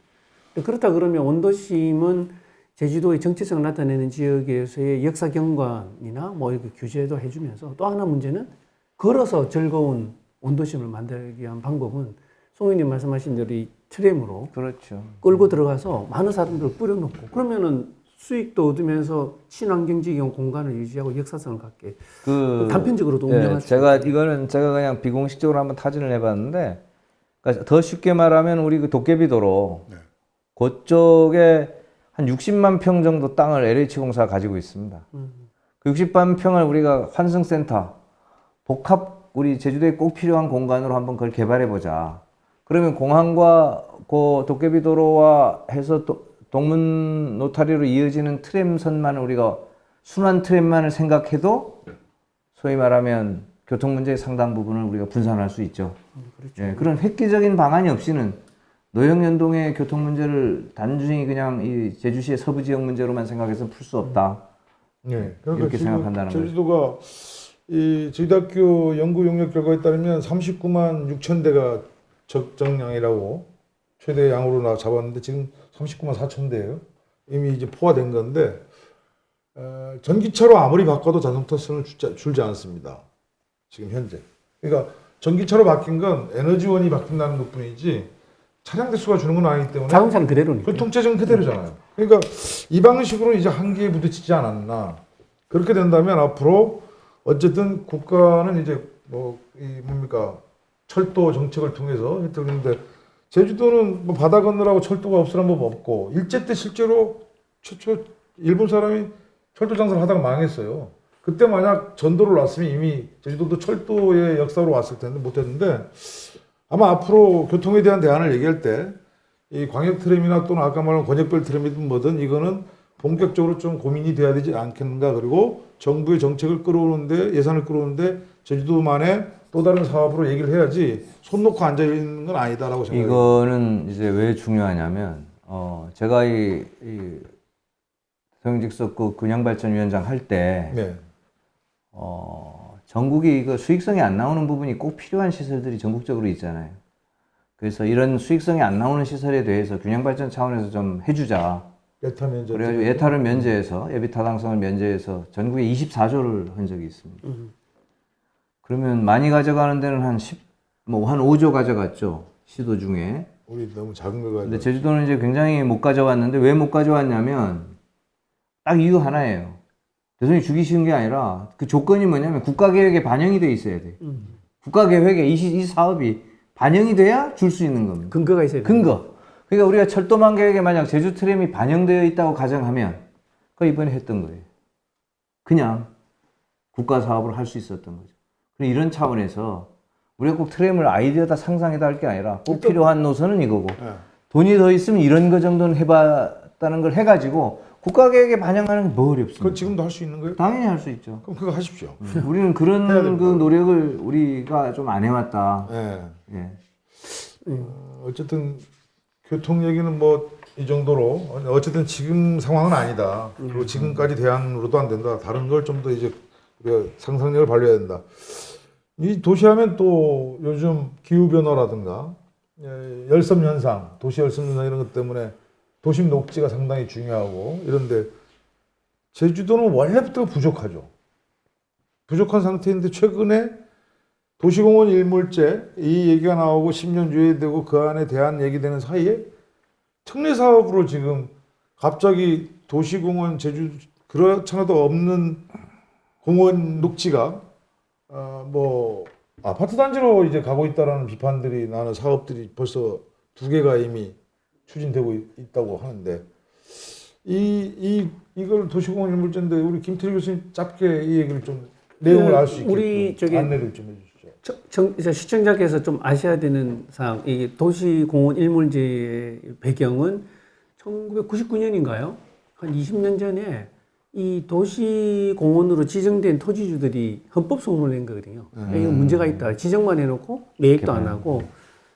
그렇다 그러면 원도심은 제주도의 정체성을 나타내는 지역에서의 역사 경관이나 뭐 이렇게 규제도 해주면서 또 하나 문제는 걸어서 즐거운 원도심을 만들기 위한 방법은 송 의원님 말씀하신 대로 이 트램으로 그렇죠. 끌고 들어가서 많은 사람들을 뿌려놓고 그러면은 수익도 얻으면서 친환경적인 공간을 유지하고 역사성을 갖게 단편적으로도 운영할 수 제가 이거는 제가 그냥 비공식적으로 한번 타진을 해봤는데 그러니까 더 쉽게 말하면 우리 그 도깨비도로 그쪽에 한 60만 평 정도 땅을 LH공사가 가지고 있습니다. 그 60만 평을 우리가 환승센터 복합 우리 제주도에 꼭 필요한 공간으로 한번 그걸 개발해 보자. 그러면 공항과 그 도깨비도로와 해서 동문 노타리로 이어지는 트램선만을 우리가 순환 트램만을 생각해도 소위 말하면 교통 문제의 상당 부분을 우리가 분산할 수 있죠. 그렇죠. 예, 그런 획기적인 방안이 없이는 노영연동의 교통 문제를 단순히 그냥 이 제주시의 서부 지역 문제로만 생각해서 풀 수 없다. 네, 이렇게 생각한다는 거죠. 제주도가 이 제주대학교 연구 용역 결과에 따르면 39만 6천 대가 적정량이라고 최대 양으로 잡았는데 지금 39만 4천 대예요. 이미 이제 포화된 건데 전기차로 아무리 바꿔도 자동차성을 줄지 않습니다. 지금 현재. 그러니까 전기차로 바뀐 건 에너지원이 바뀐다는 것뿐이지 차량 대수가 주는 건 아니기 때문에 자동차는 그대로니까. 교통체증 그대로잖아요. 그러니까 이 방식으로 이제 한계에 부딪히지 않았나. 그렇게 된다면 앞으로 어쨌든 국가는 이제 뭡니까 철도 정책을 통해서 했는데 제주도는 뭐 바다 건너라고 철도가 없으란 법 없고 일제 때 실제로 최초 일본 사람이 철도 장사를 하다가 망했어요. 그때 만약 전도를 놨으면 이미 제주도도 철도의 역사로 왔을 텐데 못했는데 아마 앞으로 교통에 대한 대안을 얘기할 때 이 광역 트램이나 또는 아까 말한 권역별 트램이든 뭐든 이거는 본격적으로 좀 고민이 돼야 되지 않겠는가. 그리고 정부의 정책을 끌어오는데 예산을 끌어오는데 제주도만의 또 다른 사업으로 얘기를 해야지 손 놓고 앉아 있는 건 아니다라고 생각해요. 이거는 이제 왜 중요하냐면 제가 이 서영직석 그 근양발전위원장 할 때 네. 전국이 이거 수익성이 안 나오는 부분이 꼭 필요한 시설들이 전국적으로 있잖아요. 그래서 이런 수익성이 안 나오는 시설에 대해서 균형발전 차원에서 좀 해주자. 예타 면제. 그래가지고 예타를 면제해서 예비 타당성을 면제해서 전국에 24조를 한 적이 있습니다. 그러면 많이 가져가는 데는 한 5조 가져갔죠. 시도 중에. 우리 너무 작은 거 가지고. 근데 제주도는 이제 굉장히 못 가져왔는데 왜 못 가져왔냐면 딱 이유 하나예요. 대선이 주기 쉬운 게 아니라 그 조건이 뭐냐면 국가계획에 반영이 돼 있어야 돼. 국가계획에 이 사업이 반영이 돼야 줄 수 있는 겁니다. 근거가 있어야 돼요. 근거. 그러니까 우리가 철도망 계획에 만약 제주 트램이 반영되어 있다고 가정하면 그 이번에 했던 거예요. 그냥 국가 사업을 할 수 있었던 거죠. 그럼 이런 차원에서 우리가 꼭 트램을 아이디어다 상상해다 할 게 아니라 꼭 필요한 노선은 이거고 돈이 더 있으면 이런 거 정도는 해봤다는 걸 해가지고 국가 계획에 반영하는 게 뭐 어렵습니까? 그거 지금도 할 수 있는 거예요? 당연히 할 수 있죠. 그럼 그거 하십시오. 우리는 그런 그 노력을 우리가 좀 안 해왔다. 네. 예. 어쨌든 교통 얘기는 뭐 이 정도로 어쨌든 지금 상황은 아니다. 그리고 지금까지 대안으로도 안 된다. 다른 걸 좀 더 이제 우리가 상상력을 발휘해야 된다. 이 도시하면 또 요즘 기후 변화라든가 열섬 현상, 도시 열섬 현상 이런 것 때문에 도심 녹지가 상당히 중요하고 이런데 제주도는 원래부터 부족하죠. 부족한 상태인데 최근에 도시공원 일몰제 이 얘기가 나오고 10년 유예되고 그 안에 대한 얘기되는 사이에 특례 사업으로 지금 갑자기 도시공원 제주 그렇잖아도 없는 공원 녹지가 뭐 아파트 단지로 이제 가고 있다라는 비판들이 나는 사업들이 벌써 2개가 이미 추진되고 있다고 하는데 이걸 도시공원 일몰제인데 우리 김태리 교수님 짧게 이 얘기를 좀 내용을 알 수 있게 우리 저기 안내를 좀 해주시죠. 시청자께서 좀 아셔야 되는 사항, 이게 도시공원 일몰제의 배경은 1999년인가요? 한 20년 전에 이 도시공원으로 지정된 토지주들이 헌법 소원을 낸 거거든요. 이거 문제가 있다. 지정만 해놓고 매입도 안 하고.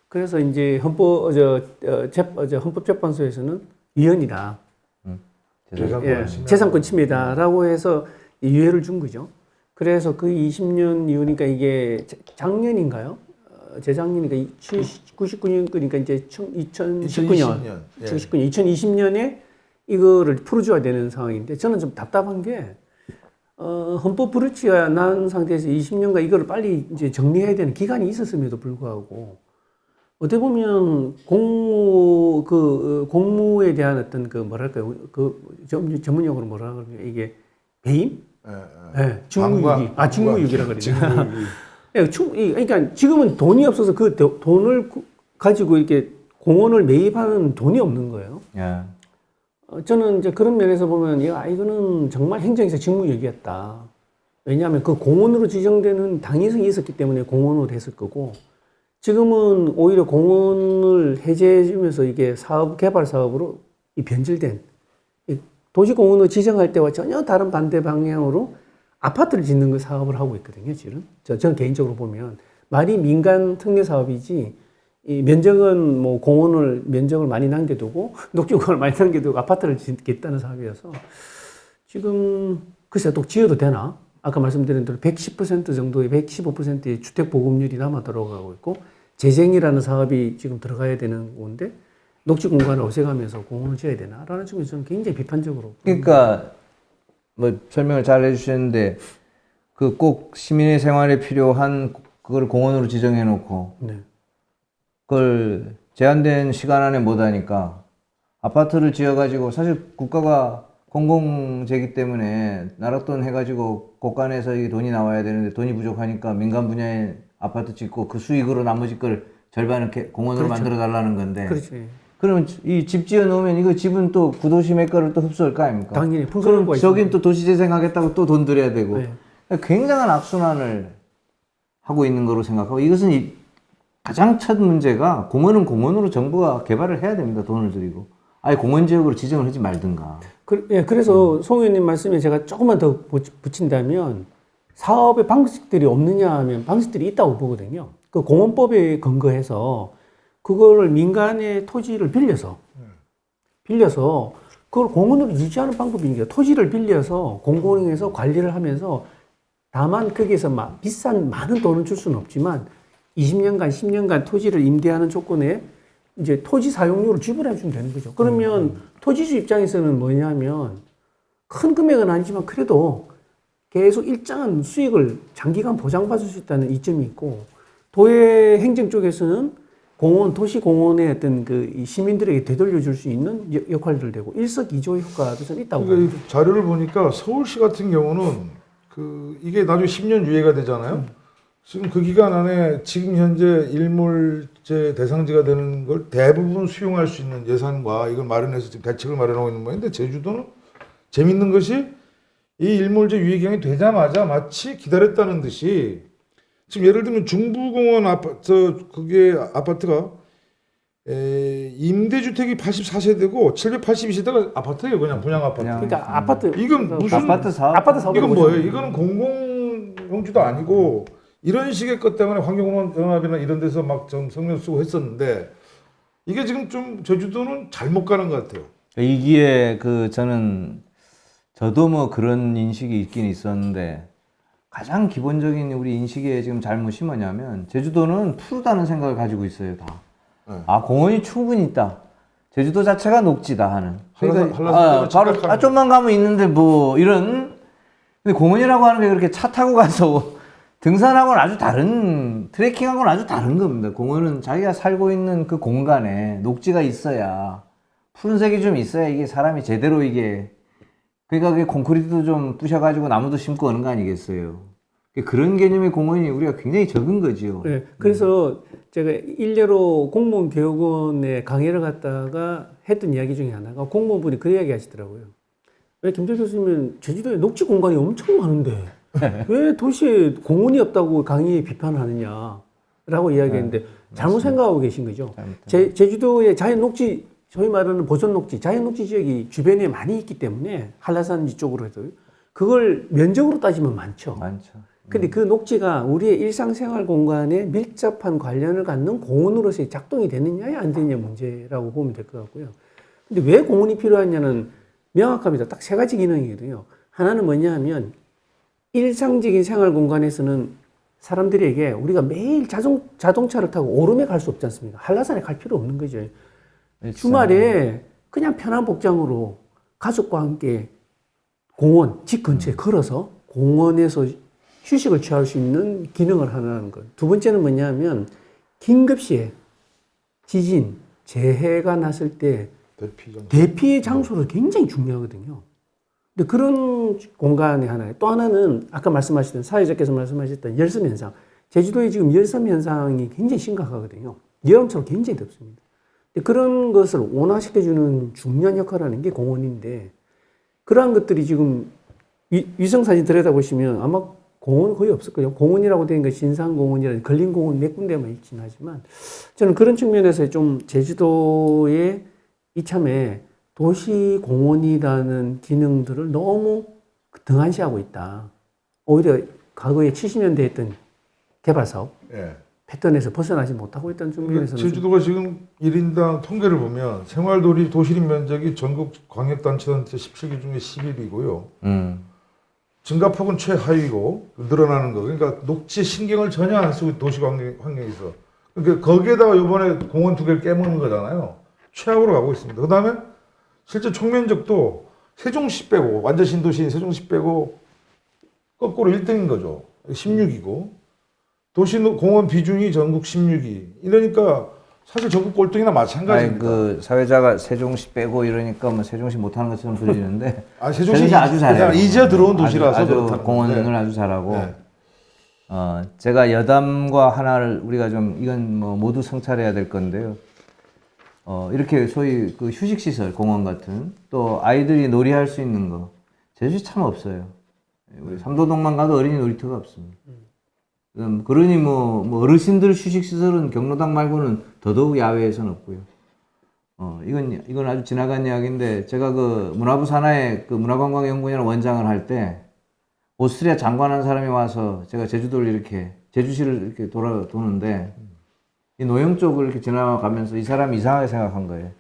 그래서 이제 헌법재판소에서는 위헌이다. 재산권 침해다라고 해서 유예를 준 거죠. 그래서 그 20년 이후니까 이게 작년인가요? 재작년이니까 99년 그러니까 이제 2019년, 2020년에 이거를 풀어줘야 되는 상황인데 저는 좀 답답한 게 헌법 불일치가 난 상태에서 20년간 이거를 빨리 이제 정리해야 되는 기간이 있었음에도 불구하고 어떻게 보면 공무에 대한 어떤 그 뭐랄까요 전문용어로 뭐라 그러냐 이게 배임? 네, 직무유기. 직무유기라 그러냐. 그러니까 지금은 돈이 없어서 그 돈을 가지고 이렇게 공원을 매입하는 돈이 없는 거예요. 저는 이제 그런 면에서 보면 이거는 정말 행정에서 직무유기였다. 왜냐하면 그 공원으로 지정되는 당위성이 있었기 때문에 공원으로 됐을 거고 지금은 오히려 공원을 해제해주면서 이게 개발 사업으로 변질된 도시공원으로 지정할 때와 전혀 다른 반대 방향으로 아파트를 짓는 그 사업을 하고 있거든요, 지금. 저는 개인적으로 보면 말이 민간 특례 사업이지 이 면적은 뭐 공원을 면적을 많이 남겨두고 녹지공원을 많이 남겨두고 아파트를 짓겠다는 사업이어서 지금 글쎄 또 지어도 되나? 아까 말씀드린 대로 110% 정도의 115%의 주택 보급률이 남아 들어가고 있고 재생이라는 사업이 지금 들어가야 되는 건데 녹지 공간을 없애가면서 공원을 지어야 되나라는 측면에서 저는 굉장히 비판적으로. 그러니까 뭐 설명을 잘 해주셨는데 그 꼭 시민의 생활에 필요한 그걸 공원으로 지정해 놓고 그걸 제한된 시간 안에 못 하니까 아파트를 지어가지고 사실 국가가 공공재기 때문에 나랏돈 해가지고 곳간에서 이 돈이 나와야 되는데 돈이 부족하니까 민간 분야에 아파트 짓고 그 수익으로 나머지 걸 절반을 공원으로 만들어 달라는 건데. 그렇지. 그러면 이 집 지어 놓으면 이거 집은 또 구도시 매가를 또 흡수할 거 아닙니까? 당연히 그럼 저긴 또 도시재생하겠다고 또 돈 들여야 되고 네. 굉장한 악순환을 하고 있는 거로 생각하고 이것은 가장 첫 문제가 공원은 공원으로 정부가 개발을 해야 됩니다. 돈을 들이고 아예 공원지역으로 지정을 하지 말든가. 그래서 송 의원님 말씀에 제가 조금만 더 붙인다면 사업의 방식들이 없느냐 하면 방식들이 있다고 보거든요. 그 공원법에 근거해서 그거를 민간의 토지를 빌려서 그걸 공원으로 유지하는 방법이니까 토지를 빌려서 공공에서 관리를 하면서 다만 거기에서 비싼 많은 돈을 줄 수는 없지만 20년간, 10년간 토지를 임대하는 조건에 이제 토지 사용료를 지불해 주면 되는 거죠. 그러면 토지주 입장에서는 뭐냐면 큰 금액은 아니지만 그래도 계속 일정한 수익을 장기간 보장받을 수 있다는 이점이 있고 도의 행정 쪽에서는 도시공원의 어떤 이 시민들에게 되돌려줄 수 있는 역할들을 되고 일석이조의 효과도 좀 있다고 봅니다. 자료를 보니까 서울시 같은 경우는 이게 나중에 10년 유예가 되잖아요. 지금 그 기간 안에 지금 현재 일몰제 대상지가 되는 걸 대부분 수용할 수 있는 예산과 이걸 마련해서 지금 대책을 마련하고 있는 모양인데 제주도는 재밌는 것이 이 일몰제 유예 기간이 되자마자 마치 기다렸다는 듯이 지금 예를 들면 중부공원 아파트가 임대주택이 84세대고 782세대가 아파트예요. 그냥 분양 아파트. 그러니까 아파트 이건 무슨 아파트 사업 이건 뭐예요? 이거는 공공용지도 아니고 이런 식의 것 때문에 환경공원연합이나 이런 데서 막 좀 성명 쓰고 했었는데 이게 지금 좀 제주도는 잘못 가는 것 같아요. 이기에 저도 뭐 그런 인식이 있긴 있었는데 가장 기본적인 우리 인식의 지금 잘못이 뭐냐면 제주도는 푸르다는 생각을 가지고 있어요, 다. 네. 아, 공원이 충분히 있다. 제주도 자체가 녹지다 하는. 한라산 바로 침략하는 좀만 가면 있는데 뭐 이런. 근데 공원이라고 하는 게 그렇게 차 타고 가서 등산하고는 아주 다른, 트레킹하고는 아주 다른 겁니다. 공원은 자기가 살고 있는 그 공간에 녹지가 있어야, 푸른색이 좀 있어야 이게 사람이 제대로 이게, 그러니까 그게 콘크리트도 좀 부셔가지고 나무도 심고 하는 거 아니겠어요. 그런 개념의 공원이 우리가 굉장히 적은 거지요. 네, 그래서 제가 일례로 공무원 교육원에 강의를 갔다가 했던 이야기 중에 하나가 공무원분이 그 이야기 하시더라고요. 왜 김대 교수님은 제주도에 녹지 공간이 엄청 많은데 왜 도시에 공원이 없다고 강의에 비판하느냐라고 이야기했는데 잘못 생각하고 계신 거죠. 제주도에 자연 녹지, 저희 말하는 보존 녹지, 자연 녹지 지역이 주변에 많이 있기 때문에 한라산 이쪽으로 해도 그걸 면적으로 따지면 많죠. 많죠. 근데 그 녹지가 우리의 일상생활 공간에 밀접한 관련을 갖는 공원으로서의 작동이 되느냐 안 되느냐 문제라고 보면 될 것 같고요. 근데 왜 공원이 필요하냐는 명확합니다. 딱 세 가지 기능이거든요. 하나는 뭐냐 하면 일상적인 생활 공간에서는 사람들에게 우리가 매일 자동차를 타고 오름에 갈 수 없지 않습니까? 한라산에 갈 필요 없는 거죠. 주말에 그냥 편한 복장으로 가족과 함께 공원, 집 근처에 걸어서 공원에서 휴식을 취할 수 있는 기능을 하는 것. 두 번째는 뭐냐 하면 긴급시에 지진, 재해가 났을 때 대피 장소로 굉장히 중요하거든요. 근데 그런 공간의 하나에 또 하나는 아까 말씀하셨던 사회자께서 말씀하셨던 열섬 현상. 제주도에 지금 열섬 현상이 굉장히 심각하거든요. 여름처럼 굉장히 덥습니다. 근데 그런 것을 온화시켜주는 중요한 역할을 하는 게 공원인데 그러한 것들이 지금 위성사진 들여다보시면 아마 공원 거의 없을 거예요. 공원이라고 되는 게 신산공원이라든지 걸린공원 몇 군데만 있긴 하지만 저는 그런 측면에서 좀 제주도의 이참에 도시공원이라는 기능들을 너무 등한시하고 있다. 오히려 과거에 70년대에 했던 개발사업 예. 패턴에서 벗어나지 못하고 있다는 측면에서는 제주도가 지금 1인당 통계를 보면 생활도시림 면적이 전국 광역단체단체 17개 중에 11위고요. 증가폭은 최하위고 늘어나는 거. 그러니까 녹지 신경을 전혀 안 쓰고 도시 환경에서. 그러니까 거기에다가 이번에 공원 2개를 깨먹는 거잖아요. 최악으로 가고 있습니다. 그다음에 실제 총면적도 세종시 빼고 완전 신도시인 세종시 빼고 거꾸로 1등인 거죠. 16위고 도시 공원 비중이 전국 16위. 이러니까 사실 전국 꼴등이나 마찬가지입니다. 그 사회자가 세종시 빼고 이러니까 뭐 세종시 못하는 것처럼 들리는데 세종시 아주 잘해요. 이제 들어온 도시라서 아주 공원을 아주 잘하고 네. 제가 여담과 하나를 우리가 좀 이건 뭐 모두 성찰해야 될 건데요. 이렇게 소위 그 휴식시설 공원 같은 또 아이들이 놀이할 수 있는 거 제주시 참 없어요. 우리 삼도동만 가도 어린이 놀이터가 없습니다. 그러니 뭐 어르신들 휴식시설은 경로당 말고는 더더욱 야외에서는 없고요. 이건 아주 지나간 이야기인데 제가 그 문화부 산하에 그 문화관광연구원이라는 원장을 할 때 오스트리아 장관한 사람이 와서 제가 제주도를 이렇게 제주시를 이렇게 도는데 이 노영 쪽을 이렇게 지나가면서 이 사람이 이상하게 생각한 거예요.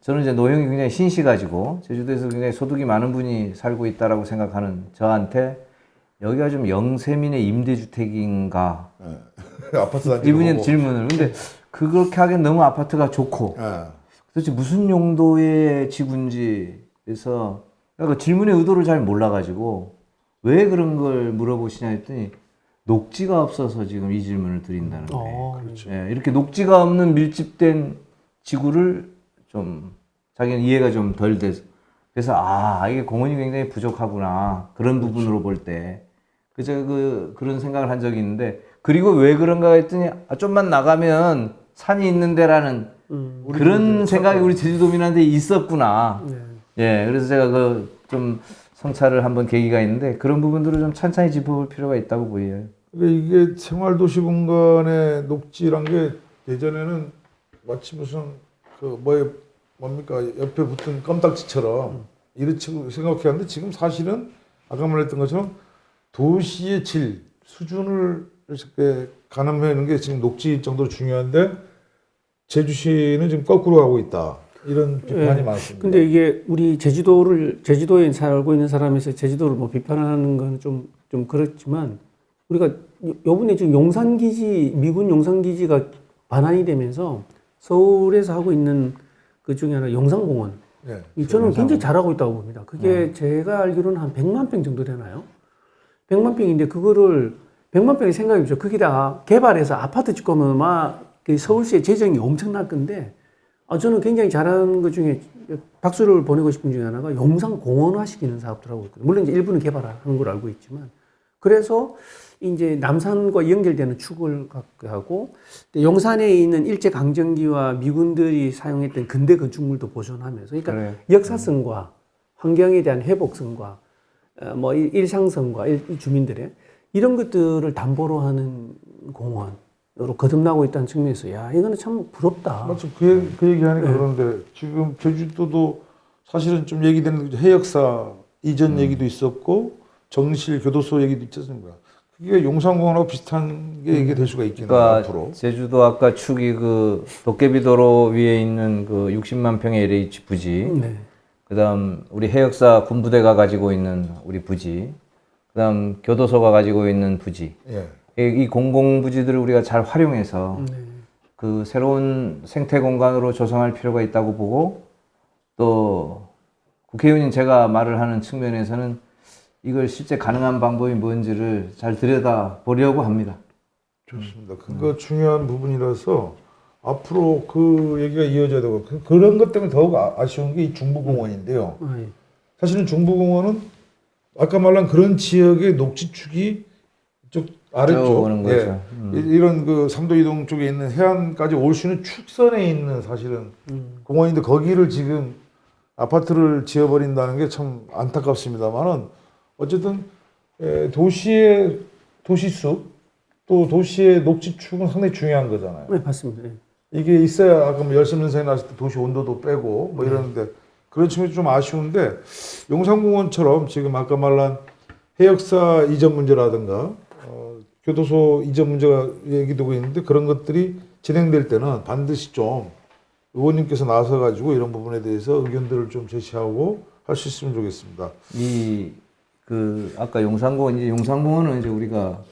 저는 이제 노영이 굉장히 신시가지고 제주도에서 굉장히 소득이 많은 분이 살고 있다라고 생각하는 저한테 여기가 좀 영세민의 임대주택인가? 아파트 단지 이분이 질문을. 근데 그렇게 하기엔 너무 아파트가 좋고 도대체 무슨 용도의 지구인지 그래서 그 질문의 의도를 잘 몰라가지고 왜 그런 걸 물어보시냐 했더니 녹지가 없어서 지금 이 질문을 드린다는 거예요. 그렇죠. 예, 이렇게 녹지가 없는 밀집된 지구를 좀 자기는 이해가 좀 덜 돼서 그래서 이게 공원이 굉장히 부족하구나 그런 부분으로 볼 때 제가 그런 생각을 한 적이 있는데 그리고 왜 그런가 했더니 좀만 나가면 산이 있는데라는 그런 생각이 우리 제주도민한테 있었구나. 네. 예, 그래서 제가 좀 성찰을 한번 계기가 있는데 그런 부분들을 좀 찬찬히 짚어볼 필요가 있다고 보여요. 이게 생활도시 공간의 녹지란 게 예전에는 마치 무슨 뭡니까 옆에 붙은 껌딱지처럼 이렇게 생각했는데 지금 사실은 아까 말했던 것처럼 도시의 질 수준을 이렇게 가늠하는 게 지금 녹지 정도로 중요한데 제주시는 지금 거꾸로 가고 있다 이런 비판이 많습니다. 근데 이게 우리 제주도에 살고 있는 사람에서 제주도를 뭐 비판하는 건 좀 좀 그렇지만 우리가 요번에 지금 미군 용산기지가 반환이 되면서 서울에서 하고 있는 그 중에 하나 용산공원. 예. 저는 굉장히 잘하고 있다고 봅니다. 그게 제가 알기로는 한 100만 평 정도 되나요? 100만 평인데 그거를 100만 평이 생각해보죠. 거기다가 개발해서 아파트 짓고면 막 그 서울시의 재정이 엄청날 건데 저는 굉장히 잘하는 것 중에 박수를 보내고 싶은 중에 하나가 용산 공원화 시키는 사업들 하고 있거든요. 물론 이제 일부는 개발하는 걸 알고 있지만 그래서 이제 남산과 연결되는 축을 하고 용산에 있는 일제강점기와 미군들이 사용했던 근대 건축물도 보존하면서 그러니까 그래요. 역사성과 환경에 대한 회복성과 뭐 일상성과 이 주민들의 이런 것들을 담보로 하는 공원으로 거듭나고 있다는 측면에서 야 이거는 참 부럽다. 맞죠. 그 얘기하니까 그런데 지금 제주도도 사실은 좀 얘기되는 해역사 이전 얘기도 있었고 정실 교도소 얘기도 있지 않습니까? 그게 용산공원하고 비슷한 게 이게 될 수가 있겠네요. 그러니까 앞으로. 제주도 아까 축이 그 도깨비도로 위에 있는 그 60만 평의 LH 부지, 네. 그다음 우리 해역사 군부대가 가지고 있는 우리 부지, 그다음 교도소가 가지고 있는 부지, 예. 이 공공 부지들을 우리가 잘 활용해서 그 새로운 생태 공간으로 조성할 필요가 있다고 보고 또 국회의원인 제가 말을 하는 측면에서는 이걸 실제 가능한 방법이 뭔지를 잘 들여다 보려고 합니다. 좋습니다. 그거 중요한 부분이라서 앞으로 그 얘기가 이어져야 되고 그런 것 때문에 더욱 아쉬운 게 이 중부공원인데요. 예. 사실은 중부공원은 아까 말한 그런 지역의 녹지축이 쪽 아래쪽 오는 거죠. 이런 그 삼도 이동 쪽에 있는 해안까지 올 수 있는 축선에 있는 사실은 공원인데 거기를 지금 아파트를 지어버린다는 게 참 안타깝습니다만은 어쨌든 도시의 도시숲 또 도시의 녹지축은 상당히 중요한 거잖아요. 네, 맞습니다. 예. 이게 있어야 아까 뭐 열섬연사에 나왔을 때 도시 온도도 빼고 뭐 이러는데 그런 측면이 좀 아쉬운데 용산공원처럼 지금 아까 말한 해역사 이전 문제라든가 교도소 이전 문제가 얘기되고 있는데 그런 것들이 진행될 때는 반드시 좀 의원님께서 나서 가지고 이런 부분에 대해서 의견들을 좀 제시하고 할 수 있으면 좋겠습니다. 아까 용산공원은 이제 우리가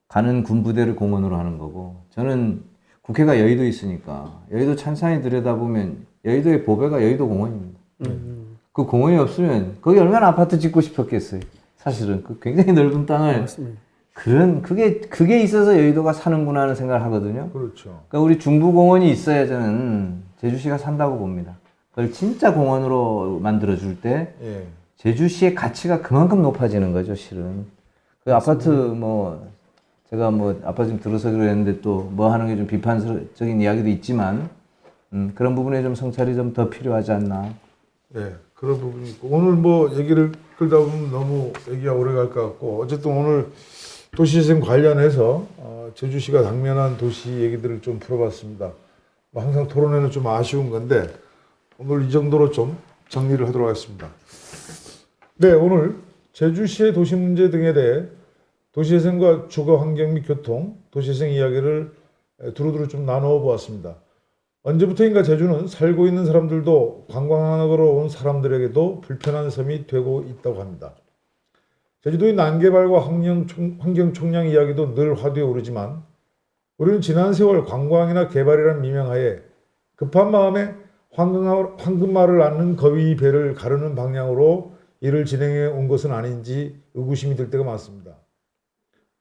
가는 군부대를 공원으로 하는 거고, 저는 국회가 여의도에 있으니까 여의도 찬산히 들여다보면 여의도의 보배가 여의도 공원입니다. 그 공원이 없으면 거기 얼마나 아파트 짓고 싶었겠어요. 사실은 그 굉장히 넓은 땅을 맞습니다. 그게 있어서 여의도가 사는구나 하는 생각을 하거든요. 그렇죠. 그러니까 우리 중부공원이 있어야 저는 제주시가 산다고 봅니다. 그걸 진짜 공원으로 만들어줄 때 예. 제주시의 가치가 그만큼 높아지는 거죠, 실은. 그 아파트 제가 아파트 좀 들어서 그랬는데 또 뭐 하는 게 좀 비판적인 이야기도 있지만, 그런 부분에 좀 성찰이 좀 더 필요하지 않나. 네, 그런 부분이 있고 오늘 뭐 얘기를 끌다 보면 너무 얘기가 오래 갈 것 같고 어쨌든 오늘 도시재생 관련해서 제주시가 당면한 도시 얘기들을 좀 풀어봤습니다. 뭐 항상 토론회는 좀 아쉬운 건데 오늘 이 정도로 좀 정리를 하도록 하겠습니다. 네, 오늘 제주시의 도시 문제 등에 대해 도시재생과 주거 환경 및 교통, 도시재생 이야기를 두루두루 좀 나누어 보았습니다. 언제부터인가 제주는 살고 있는 사람들도 관광하러 온 사람들에게도 불편한 섬이 되고 있다고 합니다. 제주도의 난개발과 환경 총량 이야기도 늘 화두에 오르지만 우리는 지난 세월 관광이나 개발이란 미명하에 급한 마음에 황금알을 낳는 거위 배를 가르는 방향으로 일을 진행해 온 것은 아닌지 의구심이 들 때가 많습니다.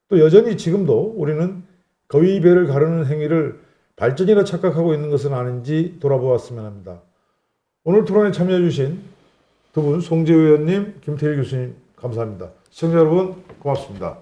또 여전히 지금도 우리는 거위 배를 가르는 행위를 발전이라 착각하고 있는 것은 아닌지 돌아보았으면 합니다. 오늘 토론에 참여해 주신 두 분 송재우 의원님, 김태일 교수님 감사합니다. 시청자 여러분 고맙습니다.